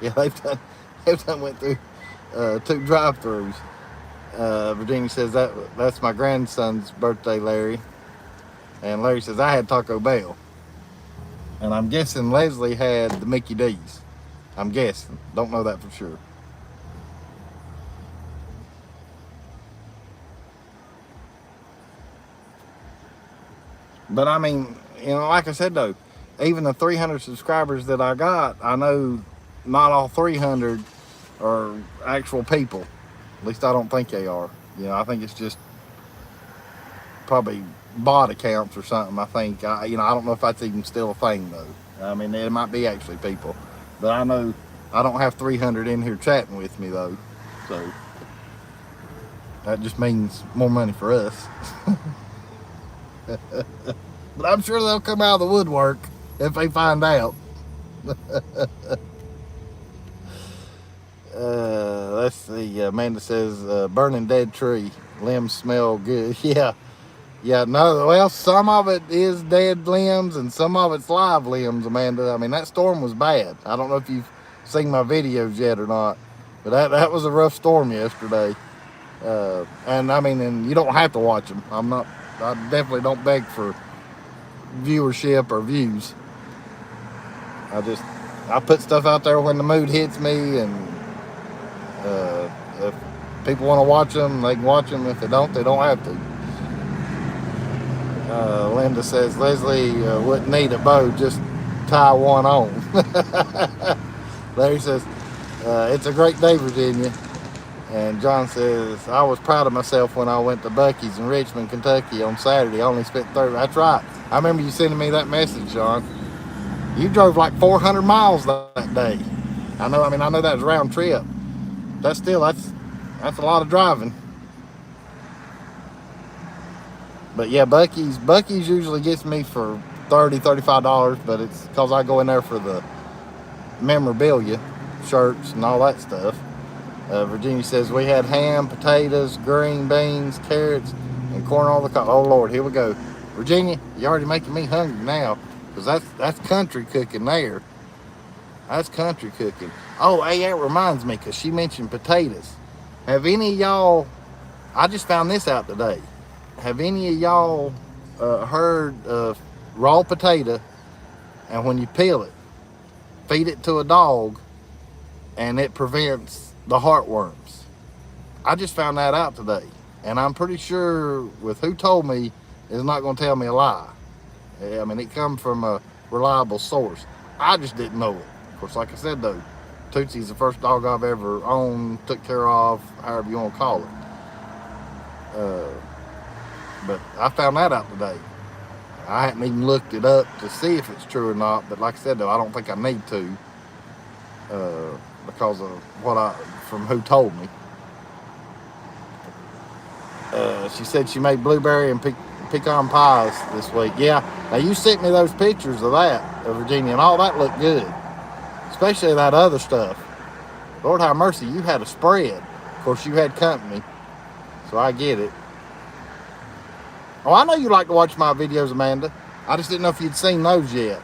S1: Yeah, they've done went through 2 drive-thrus. Virginia says, that's my grandson's birthday, Larry. And Larry says, I had Taco Bell. And I'm guessing Leslie had the Mickey D's. I'm guessing. Don't know that for sure. But I mean, like I said though, even the 300 subscribers that I got, I know not all 300 are actual people. At least I don't think they are. I think it's just probably bot accounts or something. I think I don't know if that's even still a thing though. I mean, it might be actually people, but I know I don't have 300 in here chatting with me though, so that just means more money for us. But I'm sure they'll come out of the woodwork if they find out. Let's see. Amanda says, burning dead tree. Limbs smell good. Yeah. Yeah, no, well, some of it is dead limbs and some of it's live limbs, Amanda. I mean, that storm was bad. I don't know if you've seen my videos yet or not, but that was a rough storm yesterday. And I mean, and you don't have to watch them. I definitely don't beg for viewership or views. I put stuff out there when the mood hits me, and if people want to watch them, they can watch them. If they don't have to. Linda says Leslie wouldn't need a bow, just tie one on. Larry says it's a great day, Virginia. And John says I was proud of myself when I went to Buc-ee's in Richmond, Kentucky on Saturday. I only spent 30. That's right. I remember you sending me that message, John. You drove like 400 miles that day. I know that was round trip. That's a lot of driving. But yeah, Buc-ee's usually gets me for $30, $35, but it's because I go in there for the memorabilia, shirts, and all that stuff. Virginia says we had ham, potatoes, green beans, carrots, and corn on the cob. Oh Lord, here we go. Virginia, you're already making me hungry now, because that's country cooking there. That's country cooking. Oh, hey, that reminds me, because she mentioned potatoes. Have any of y'all? I just found this out today. Have any of y'all heard of raw potato, and when you peel it, feed it to a dog, and it prevents the heartworms? I just found that out today, and I'm pretty sure with who told me is not going to tell me a lie. I mean, it come from a reliable source. I just didn't know it. Of course, like I said though, Tootsie's the first dog I've ever owned, took care of, however you want to call it. But I found that out today. I hadn't even looked it up to see if it's true or not, but like I said though, I don't think I need to, because of from who told me. She said she made blueberry and pecan pies this week. Yeah, now you sent me those pictures of that, of Virginia, and all that looked good, especially that other stuff. Lord have mercy, you had a spread. Of course, you had company, so I get it. Oh, I know you like to watch my videos, Amanda. I just didn't know if you'd seen those yet.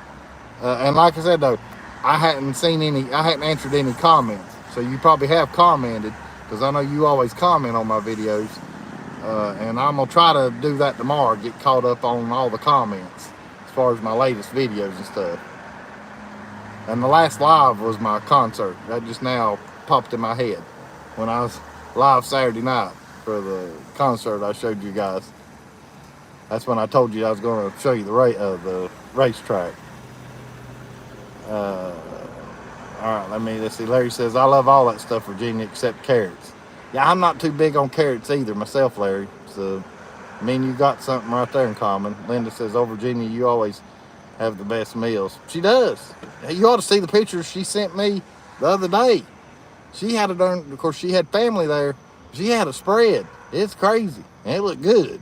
S1: And like I said, though, I hadn't answered any comments. So you probably have commented, because I know you always comment on my videos. And I'm going to try to do that tomorrow, get caught up on all the comments as far as my latest videos and stuff. And the last live was my concert. That just now popped in my head when I was live Saturday night for the concert I showed you guys. That's when I told you I was going to show you the racetrack. All right, let's see. Larry says, I love all that stuff, Virginia, except carrots. Yeah, I'm not too big on carrots either myself, Larry. So, me and you got something right there in common. Linda says, oh, Virginia, you always have the best meals. She does. You ought to see the pictures she sent me the other day. She had of course, she had family there. She had a spread. It's crazy. And it looked good.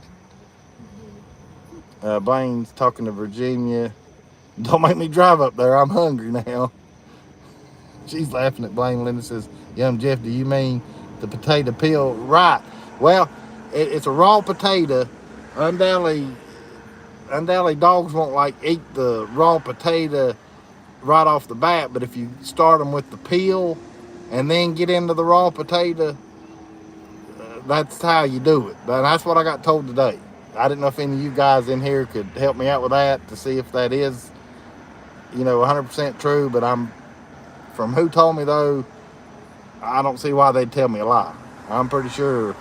S1: Blaine's talking to Virginia. Don't make me drive up there. I'm hungry now. She's laughing at Blaine. Linda says, Young Jeff, do you mean the potato peel? Right. Well, it's a raw potato. Undoubtedly, dogs won't like eat the raw potato right off the bat. But if you start them with the peel and then get into the raw potato, that's how you do it. But that's what I got told today. I didn't know if any of you guys in here could help me out with that to see if that is, 100% true. But from who told me though, I don't see why they'd tell me a lie. I'm pretty sure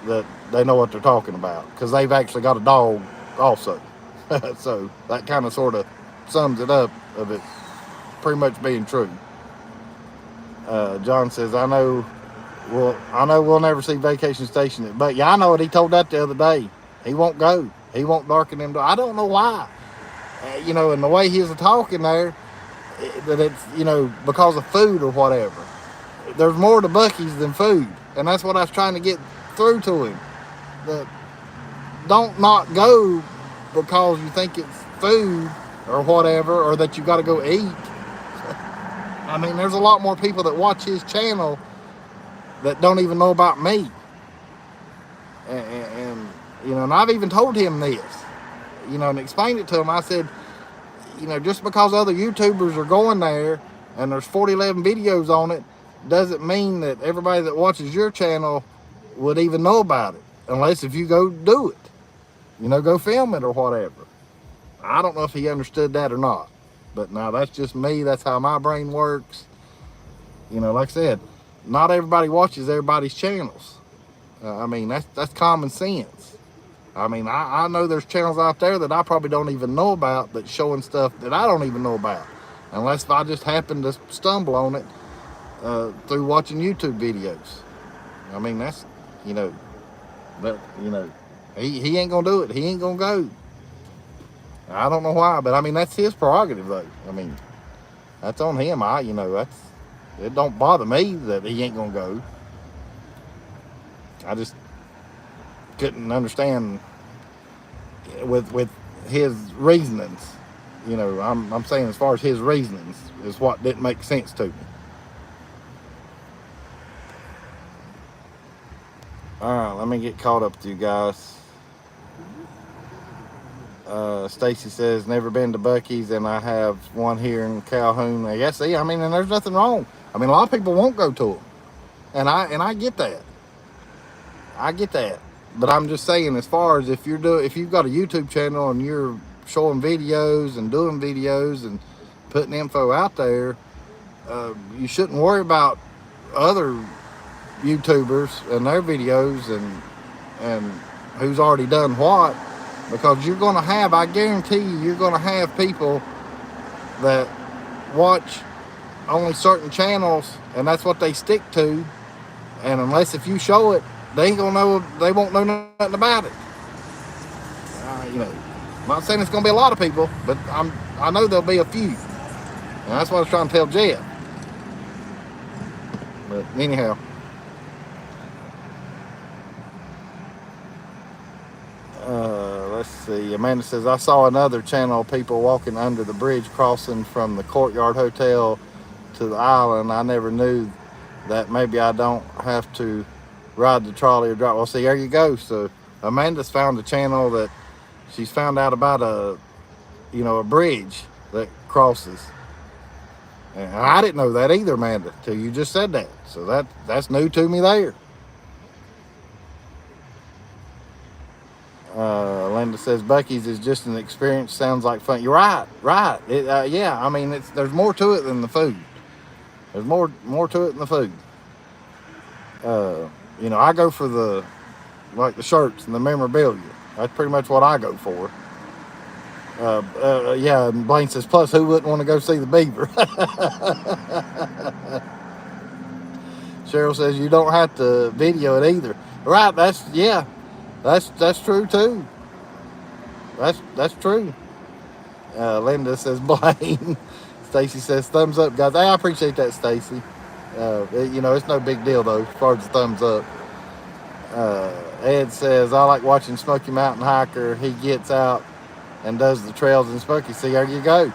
S1: that they know what they're talking about, because they've actually got a dog also. So that kind of sort of sums it up of it pretty much being true. John says, I know we'll never see Vacation Station, but yeah, I know it. He told that the other day. He won't go. He won't darken them. I don't know why. And the way he was talking there, that it's because of food or whatever. There's more to Buc-ee's than food, and that's what I was trying to get through to him. That don't not go because you think it's food or whatever, or that you got to go eat. I mean, there's a lot more people that watch his channel that don't even know about me. And I've even told him this, and explained it to him. I said, just because other YouTubers are going there and there's 11 videos on it, doesn't mean that everybody that watches your channel would even know about it, unless if you go do it, go film it or whatever. I don't know if he understood that or not, but now that's just me. That's how my brain works. Like I said, not everybody watches everybody's channels. I mean, that's common sense. I mean, I know there's channels out there that I probably don't even know about that's showing stuff that I don't even know about, unless if I just happen to stumble on it through watching YouTube videos. I mean, that's, but, he ain't gonna do it. He ain't gonna go. I don't know why, but I mean, that's his prerogative, though. I mean, that's on him. It don't bother me that he ain't gonna go. I just couldn't understand with his reasonings. I'm saying as far as his reasonings is what didn't make sense to me. All right, let me get caught up with you guys. Stacy says, never been to Buc-ee's, and I have one here in Calhoun. Yes, see, I mean, and there's nothing wrong. I mean, a lot of people won't go to them, and I get that. I get that, but I'm just saying, as far as if you've got a YouTube channel and you're showing videos and doing videos and putting info out there, you shouldn't worry about other YouTubers and their videos and who's already done what, because I guarantee you're gonna have people that watch only certain channels and that's what they stick to, and unless if you show it, they won't know nothing about it. I'm not saying it's gonna be a lot of people, but I know there'll be a few, and that's what I was trying to tell Jeff. But anyhow, let's see. Amanda says, I saw another channel of people walking under the bridge crossing from the Courtyard Hotel to the island. I never knew that. Maybe I don't have to ride the trolley or drive. Well, see, there you go. So Amanda's found a channel that she's found out about a bridge that crosses. And I didn't know that either, Amanda, till you just said that. So that's new to me there. Linda says, Buc-ee's is just an experience. Sounds like fun. You're right. Yeah, I mean, there's more to it than the food. There's more to it than the food. I go for the shirts and the memorabilia. That's pretty much what I go for. Yeah, and Blaine says, plus who wouldn't want to go see the beaver? Cheryl says, you don't have to video it either. Right, that's true too. That's true. Linda says, Blaine. Stacy says, thumbs up, guys. Hey, I appreciate that, Stacy. It's no big deal though, as far as the thumbs up. Ed says, I like watching Smoky Mountain Hiker. He gets out and does the trails in Smoky. See, there you go.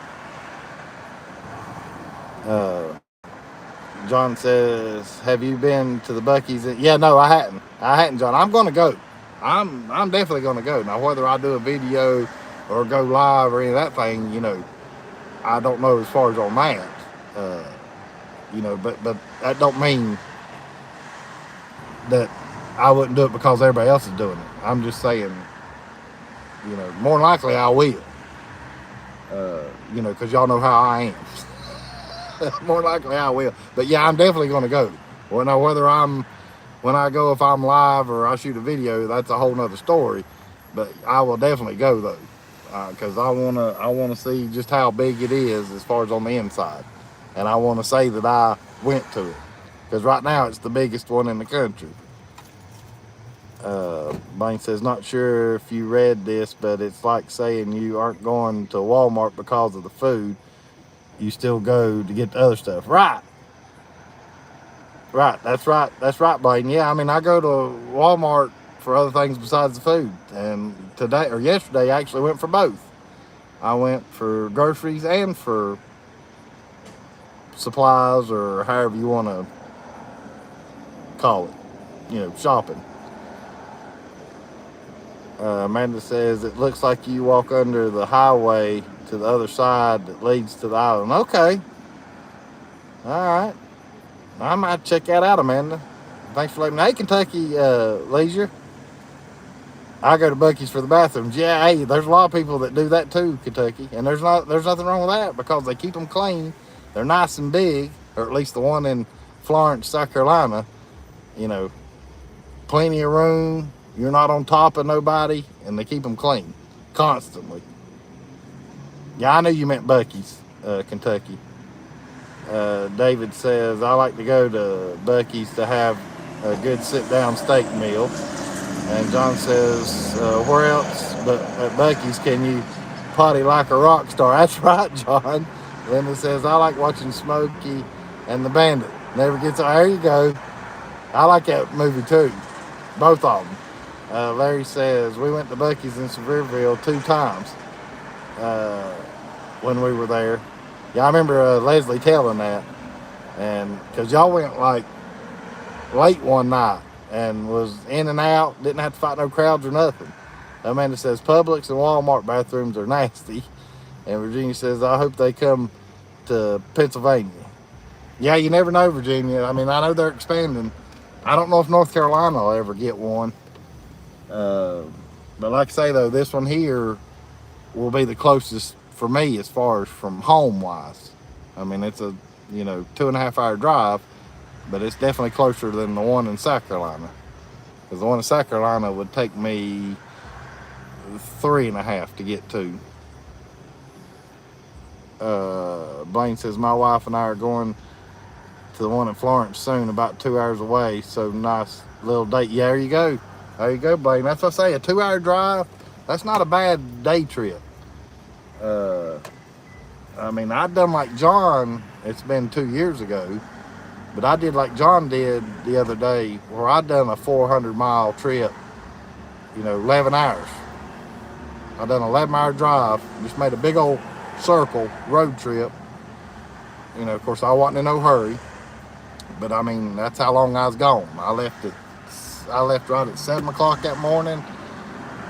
S1: John says, have you been to the Buc-ee's? Yeah, no, I hadn't, John. I'm going to go. I'm definitely going to go. Now, whether I do a video or go live or any of that thing, I don't know as far as on that. But that don't mean that I wouldn't do it because everybody else is doing it. I'm just saying, more than likely I will. Because y'all know how I am. More likely I will. But yeah, I'm definitely going to go. Well, now when I go, if I'm live or I shoot a video, that's a whole nother story. But I will definitely go though. because I wanna see just how big it is as far as on the inside, and I want to say that I went to it because right now it's the biggest one in the country. Blaine says, not sure if you read this, but it's like saying you aren't going to Walmart because of the food. You still go to get the other stuff. Right. Right. That's right. That's right, Blaine. Yeah, I mean, I go to Walmart for other things besides the food. And today or yesterday, I actually went for both. I went for groceries and for supplies or however you want to call it, shopping. Amanda says, it looks like you walk under the highway to the other side that leads to the island. Okay. All right. I might check that out, Amanda. Thanks for letting me know. Hey, Kentucky Leisure. I go to Buc-ee's for the bathrooms. Yeah, hey, there's a lot of people that do that too, Kentucky. And there's nothing wrong with that because they keep them clean. They're nice and big, or at least the one in Florence, South Carolina. You know, plenty of room. You're not on top of nobody, and they keep them clean constantly. Yeah, I knew you meant Buc-ee's, Kentucky. David says, I like to go to Buc-ee's to have a good sit-down steak meal. And John says, where else but at Buc-ee's can you potty like a rock star? That's right, John. Linda says, I like watching Smokey and the Bandit. Never gets, there you go. I like that movie too. Both of them. Larry says, we went to Buc-ee's in Sevierville 2 times when we were there. Yeah, I remember Leslie telling that. And because y'all went like late one night and was in and out, didn't have to fight no crowds or nothing. Amanda says, Publix and Walmart bathrooms are nasty. And Virginia says, I hope they come to Pennsylvania. Yeah, you never know, Virginia. I mean, I know they're expanding. I don't know if North Carolina will ever get one. But like I say, though, this one here will be the closest for me as far as from home wise. I mean, it's a 2.5 hour drive, but it's definitely closer than the one in South Carolina. Because the one in South Carolina would take me 3.5 to get to. Blaine says, my wife and I are going to the one in Florence soon, about 2 hours away. So nice little date. Yeah, there you go. There you go, Blaine. That's what I say, a 2 hour drive. That's not a bad day trip. I mean, I've done like John, it's been 2 years ago, but I did like John did the other day, where I'd done a 400-mile trip, 11 hours. I done an 11-hour drive, just made a big old circle road trip. Of course, I wasn't in no hurry, but I mean, that's how long I was gone. I left right at 7 o'clock that morning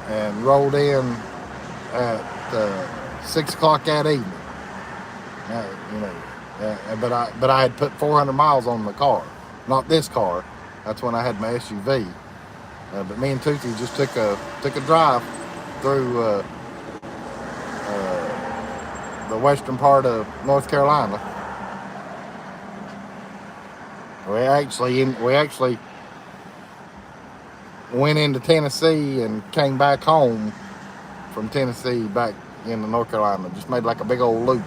S1: and rolled in at 6 o'clock that evening. But I had put 400 miles on the car, not this car. That's when I had my SUV. But me and Tootsie just took a drive through the western part of North Carolina. We actually went into Tennessee and came back home from Tennessee back into North Carolina. Just made like a big old loop.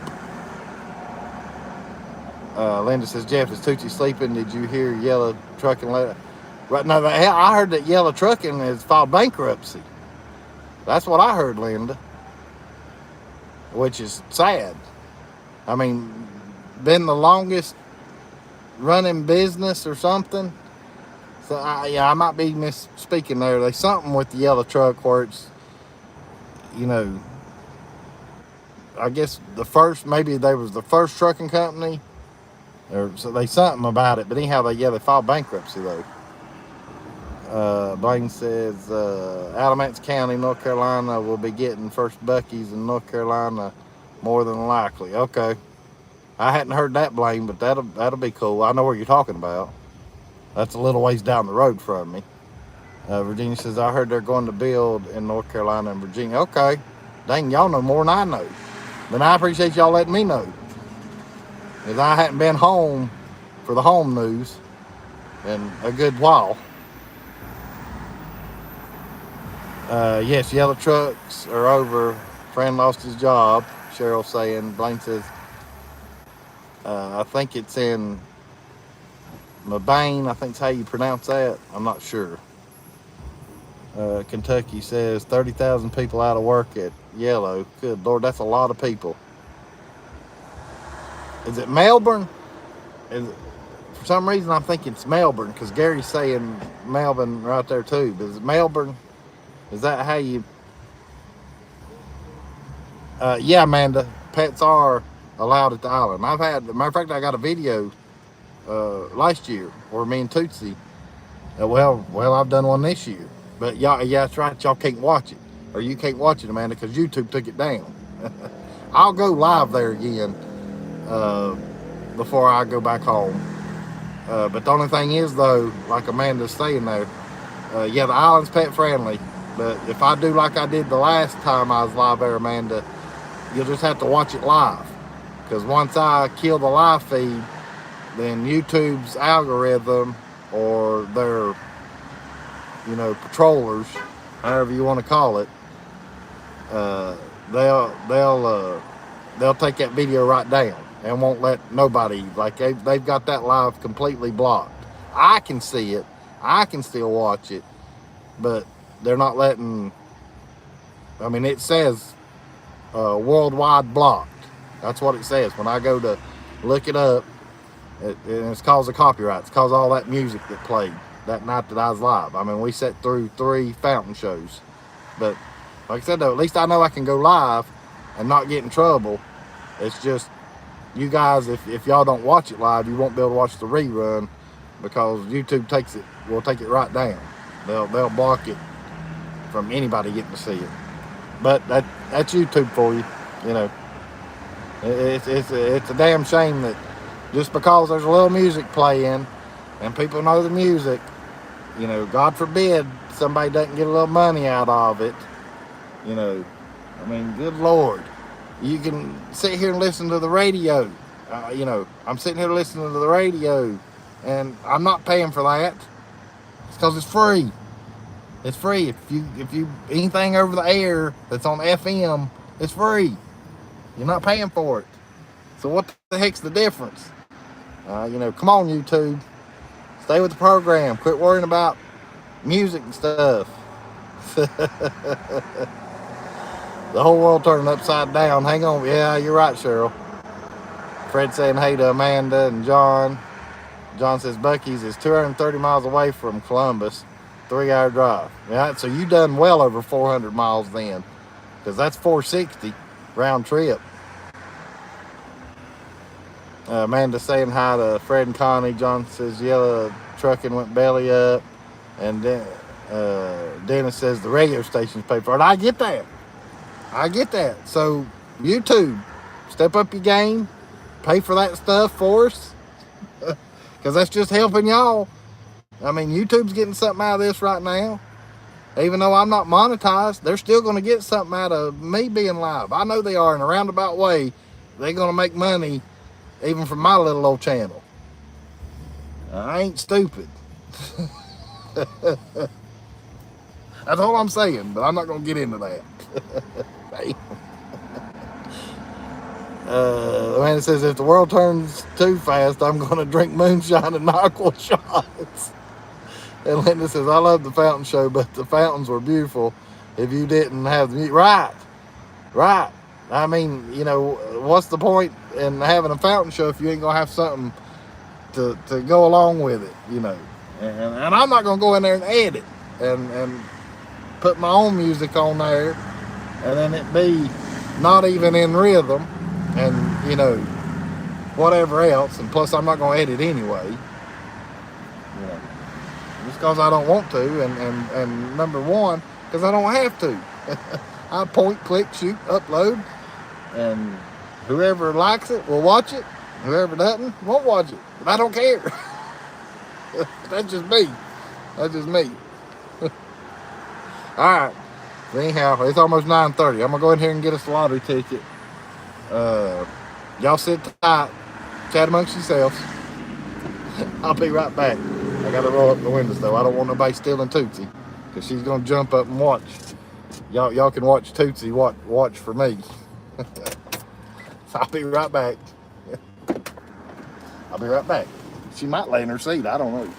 S1: Linda says, Jeff, is Tootsie sleeping? Did you hear Yellow Trucking? Right now, I heard that Yellow Trucking has filed bankruptcy. That's what I heard, Linda. Which is sad. I mean, been the longest running business or something. So, I might be misspeaking there. There's something with the Yellow Truck where it's, I guess maybe they was the first trucking company. Or so they something about it, but anyhow, they filed bankruptcy though. Blaine says Alamance County, North Carolina will be getting first Buc-ee's in North Carolina more than likely. Okay, I hadn't heard that, Blaine, but that'll be cool. I know where you're talking about. That's a little ways down the road from me. Virginia says, I heard they're going to build in North Carolina and Virginia. Okay, dang, y'all know more than I know. But I appreciate y'all letting me know. Because I hadn't been home for the home news in a good while. Yes, Yellow Trucks are over Friend lost his job. Cheryl saying. Blaine says, I think it's in Mabane. I think's how you pronounce that. I'm not sure. Kentucky says 30,000 people out of work at Yellow. Good Lord, that's a lot of people. Is it Melbourne? For some reason, I'm thinking it's Melbourne because Gary's saying Melbourne right there too. But is it Melbourne? Is that how you? Yeah, Amanda. Pets are allowed at the island. Matter of fact, I got a video last year where me and Tootsie. Well, I've done one this year. But yeah, that's right. Y'all can't watch it, or you can't watch it, Amanda, because YouTube took it down. I'll go live there again before I go back home. But the only thing is, though, like Amanda's saying there, yeah, the island's pet friendly. But if I do like I did the last time I was live there, Amanda, you'll just have to watch it live. Because once I kill the live feed, then YouTube's algorithm or their, patrollers, however you want to call it, they'll take that video right down and won't let nobody, like they've got that live completely blocked. I can see it, I can still watch it, but they're not letting. I mean, it says worldwide blocked. That's what it says when I go to look it up. And it's caused of copyright. It's caused all that music that played that night that I was live. I mean, we sat through 3 fountain shows. But like I said, though, at least I know I can go live and not get in trouble. It's just, you guys, if y'all don't watch it live, you won't be able to watch the rerun because YouTube will take it right down. They'll block it from anybody getting to see it. But that's YouTube for you. It's a damn shame that just because there's a little music playing and people know the music, God forbid somebody doesn't get a little money out of it. I mean, good Lord. You can sit here and listen to the radio. I'm sitting here listening to the radio and I'm not paying for that. It's because it's free. It's free. If you anything over the air that's on FM, it's free. You're not paying for it. So what the heck's the difference? Come on, YouTube. Stay with the program. Quit worrying about music and stuff. The whole world turning upside down. Hang on. Yeah, you're right, Cheryl. Fred saying hey to Amanda and John. John says Bucky's is 230 miles away from Columbus. 3-hour drive. Yeah, so you done well over 400 miles then. Because that's 460 round trip. Amanda saying hi to Fred and Connie. John says yellow trucking went belly up. And then Dennis says the radio stations pay for it. I get that. So YouTube, step up your game. Pay for that stuff for us. Because that's just helping y'all. I mean, YouTube's getting something out of this right now. Even though I'm not monetized, they're still going to get something out of me being live. I know they are in a roundabout way. They're going to make money even from my little old channel. I ain't stupid. That's all I'm saying, but I'm not going to get into that. Man, it says, if the world turns too fast, I'm going to drink moonshine and NyQuil shots. And Linda says, I love the fountain show, but the fountains were beautiful if you didn't have the music. Right. I mean, what's the point in having a fountain show if you ain't going to have something to go along with it, And I'm not going to go in there and edit and put my own music on there and then it be not even in rhythm and, whatever else. And plus, I'm not going to edit anyway. Just because I don't want to, and number one, because I don't have to. I point, click, shoot, upload, and whoever likes it will watch it. Whoever doesn't won't watch it. But I don't care. That's just me. All right. So anyhow, it's almost 9:30. I'm going to go in here and get us a lottery ticket. Y'all sit tight. Chat amongst yourselves. I'll be right back. I got to roll up the windows, though. I don't want nobody stealing Tootsie because she's going to jump up and watch Y'all can watch Tootsie watch for me. I'll be right back. I'll be right back. She might lay in her seat. I don't know.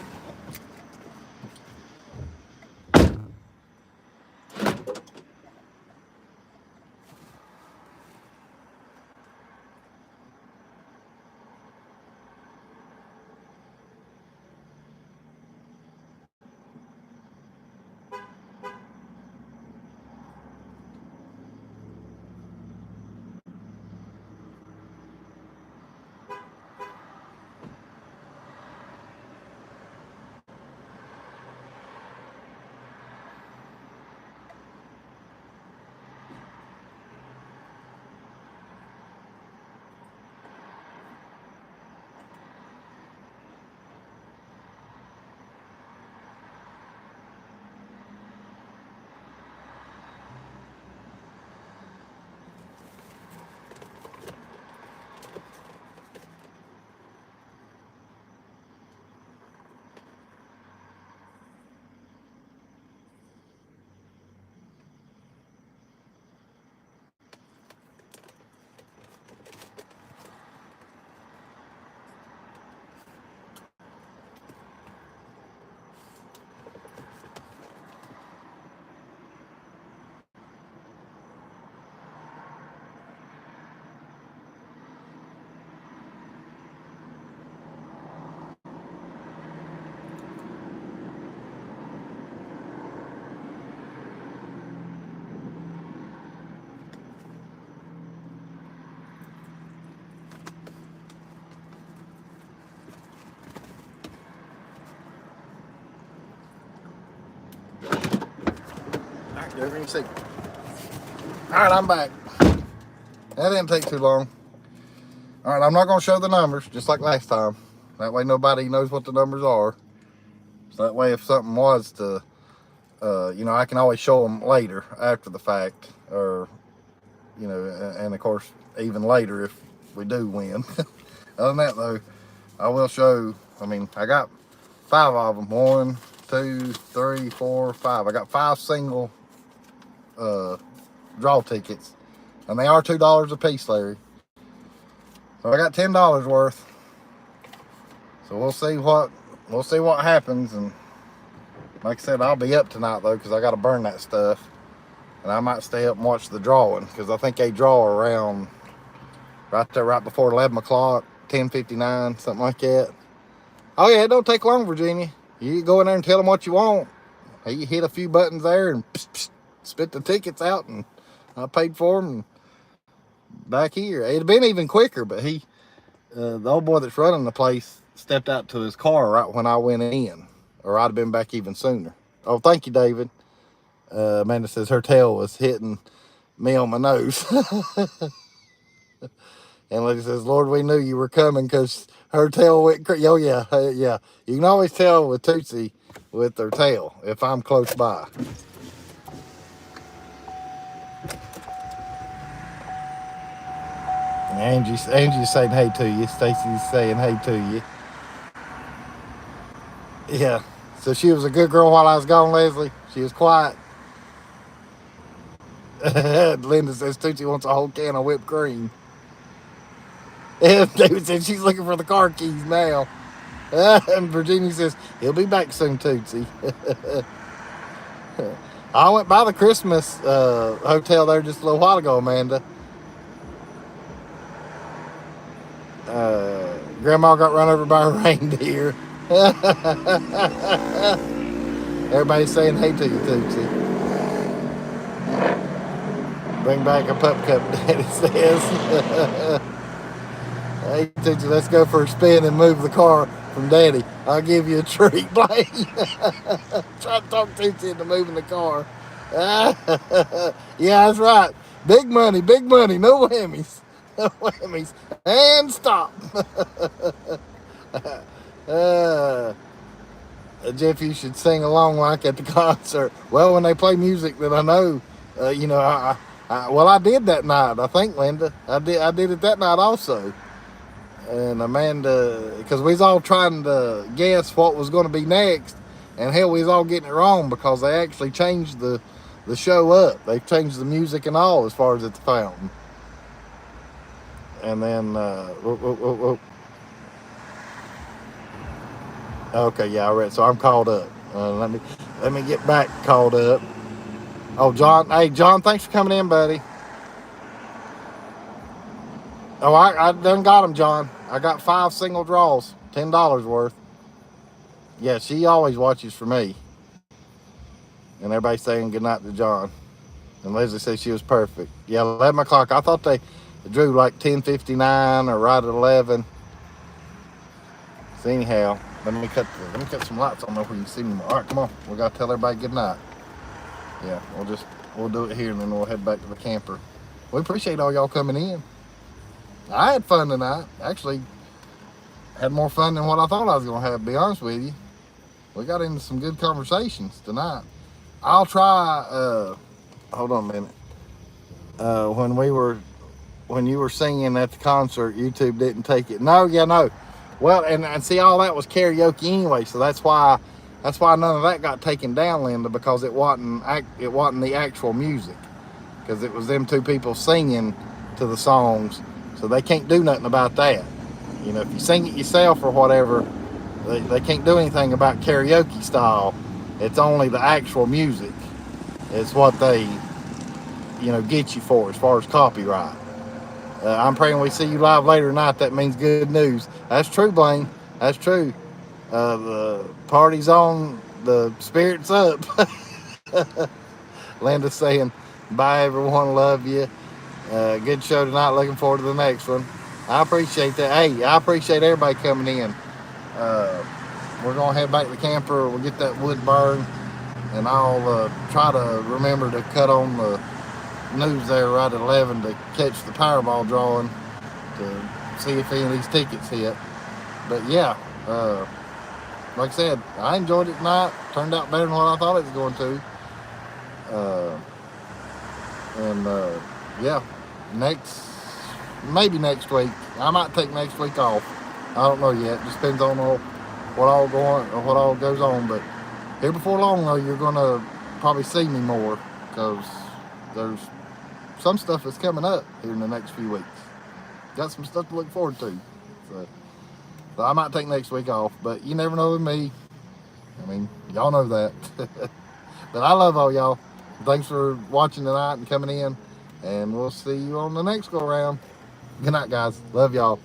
S1: Whatever you see. All right, I'm back. That didn't take too long. All right, I'm not going to show the numbers, just like last time. That way nobody knows what the numbers are. So that way if something was to, I can always show them later, after the fact. Or, and of course, even later if we do win. Other than that, though, I will show, I got 5 of them. 1, 2, 3, 4, 5. I got 5 single draw tickets, and they are $2 a piece, Larry. So I got $10 worth. So we'll see what happens. And like I said, I'll be up tonight though, because I got to burn that stuff, and I might stay up and watch the drawing, because I think they draw around right before 11 o'clock, 10:59, something like that. Oh yeah, it don't take long, Virginia. You go in there and tell them what you want. You hit a few buttons there and spit the tickets out, and I paid for them. And back here, it'd have been even quicker, but the old boy that's running the place stepped out to his car right when I went in, or I'd have been back even sooner. Oh, thank you, David. Amanda says her tail was hitting me on my nose. And Lady says, Lord, we knew you were coming, because her tail went crazy. Oh, yeah, yeah. You can always tell with Tootsie with her tail if I'm close by. Angie's saying hey to you. Stacy's saying hey to you. Yeah. So she was a good girl while I was gone, Leslie. She was quiet. Linda says Tootsie wants a whole can of whipped cream. And David said she's looking for the car keys now. And Virginia says he'll be back soon, Tootsie. I went by the Christmas hotel there just a little while ago, Amanda. Grandma got run over by a reindeer. Everybody's saying hey to you, Tootsie. Bring back a pup cup, Daddy says. Hey, Tootsie, let's go for a spin and move the car from Daddy. I'll give you a treat, Blake. Try to talk Tootsie into moving the car. Yeah, that's right. Big money, no whammies. No whammies. And stop. Jeff, you should sing along like at the concert. Well, when they play music that I know, I did that night, I think, Linda. I did it that night also. And Amanda, because we was all trying to guess what was going to be next, and hell, we was all getting it wrong, because they actually changed the the show up. They've changed the music and all as far as at the fountain. And then, okay, yeah, I read. So I'm caught up. Let me get back caught up. Oh, John. Hey, John. Thanks for coming in, buddy. Oh, I done got them, John. I got 5 single draws, $10 worth. Yeah, she always watches for me. And everybody's saying goodnight to John. And Leslie said she was perfect. Yeah, 11 o'clock. I thought they drew like 10:59 or right at 11. So anyhow, let me cut some lights on there where you can see me more. All right, come on. We got to tell everybody goodnight. Yeah, we'll do it here and then we'll head back to the camper. We appreciate all y'all coming in. I had fun tonight. Actually, had more fun than what I thought I was going to have, to be honest with you. We got into some good conversations tonight. I'll try, hold on a minute. When you were singing at the concert, YouTube didn't take it. No. Well, and see, all that was karaoke anyway, so that's why none of that got taken down, Linda, because it wasn't the actual music, because it was them two people singing to the songs, so they can't do nothing about that. You know, if you sing it yourself or whatever, they can't do anything about karaoke style. It's only the actual music. It's what they, get you for as far as copyright. I'm praying we see you live later tonight. That means good news. That's true, Blaine. That's true. The party's on. The spirit's up. Linda's saying, bye, everyone. Love you. Good show tonight. Looking forward to the next one. I appreciate that. Hey, I appreciate everybody coming in. We're going to head back to the camper. We'll get that wood burned. And I'll try to remember to cut on the news there right at 11 to catch the Powerball drawing to see if any of these tickets hit. But yeah, like I said, I enjoyed it tonight. Turned out better than what I thought it was going to. Yeah, maybe next week. I might take next week off. I don't know yet. Just depends on what all goes on. But here before long, though, you're gonna probably see me more, because there's some stuff that's coming up here in the next few weeks. Got some stuff to look forward to. So I might take next week off, but you never know with me. I mean, y'all know that. But I love all y'all. Thanks for watching tonight and coming in. And we'll see you on the next go around. Good night, guys. Love y'all.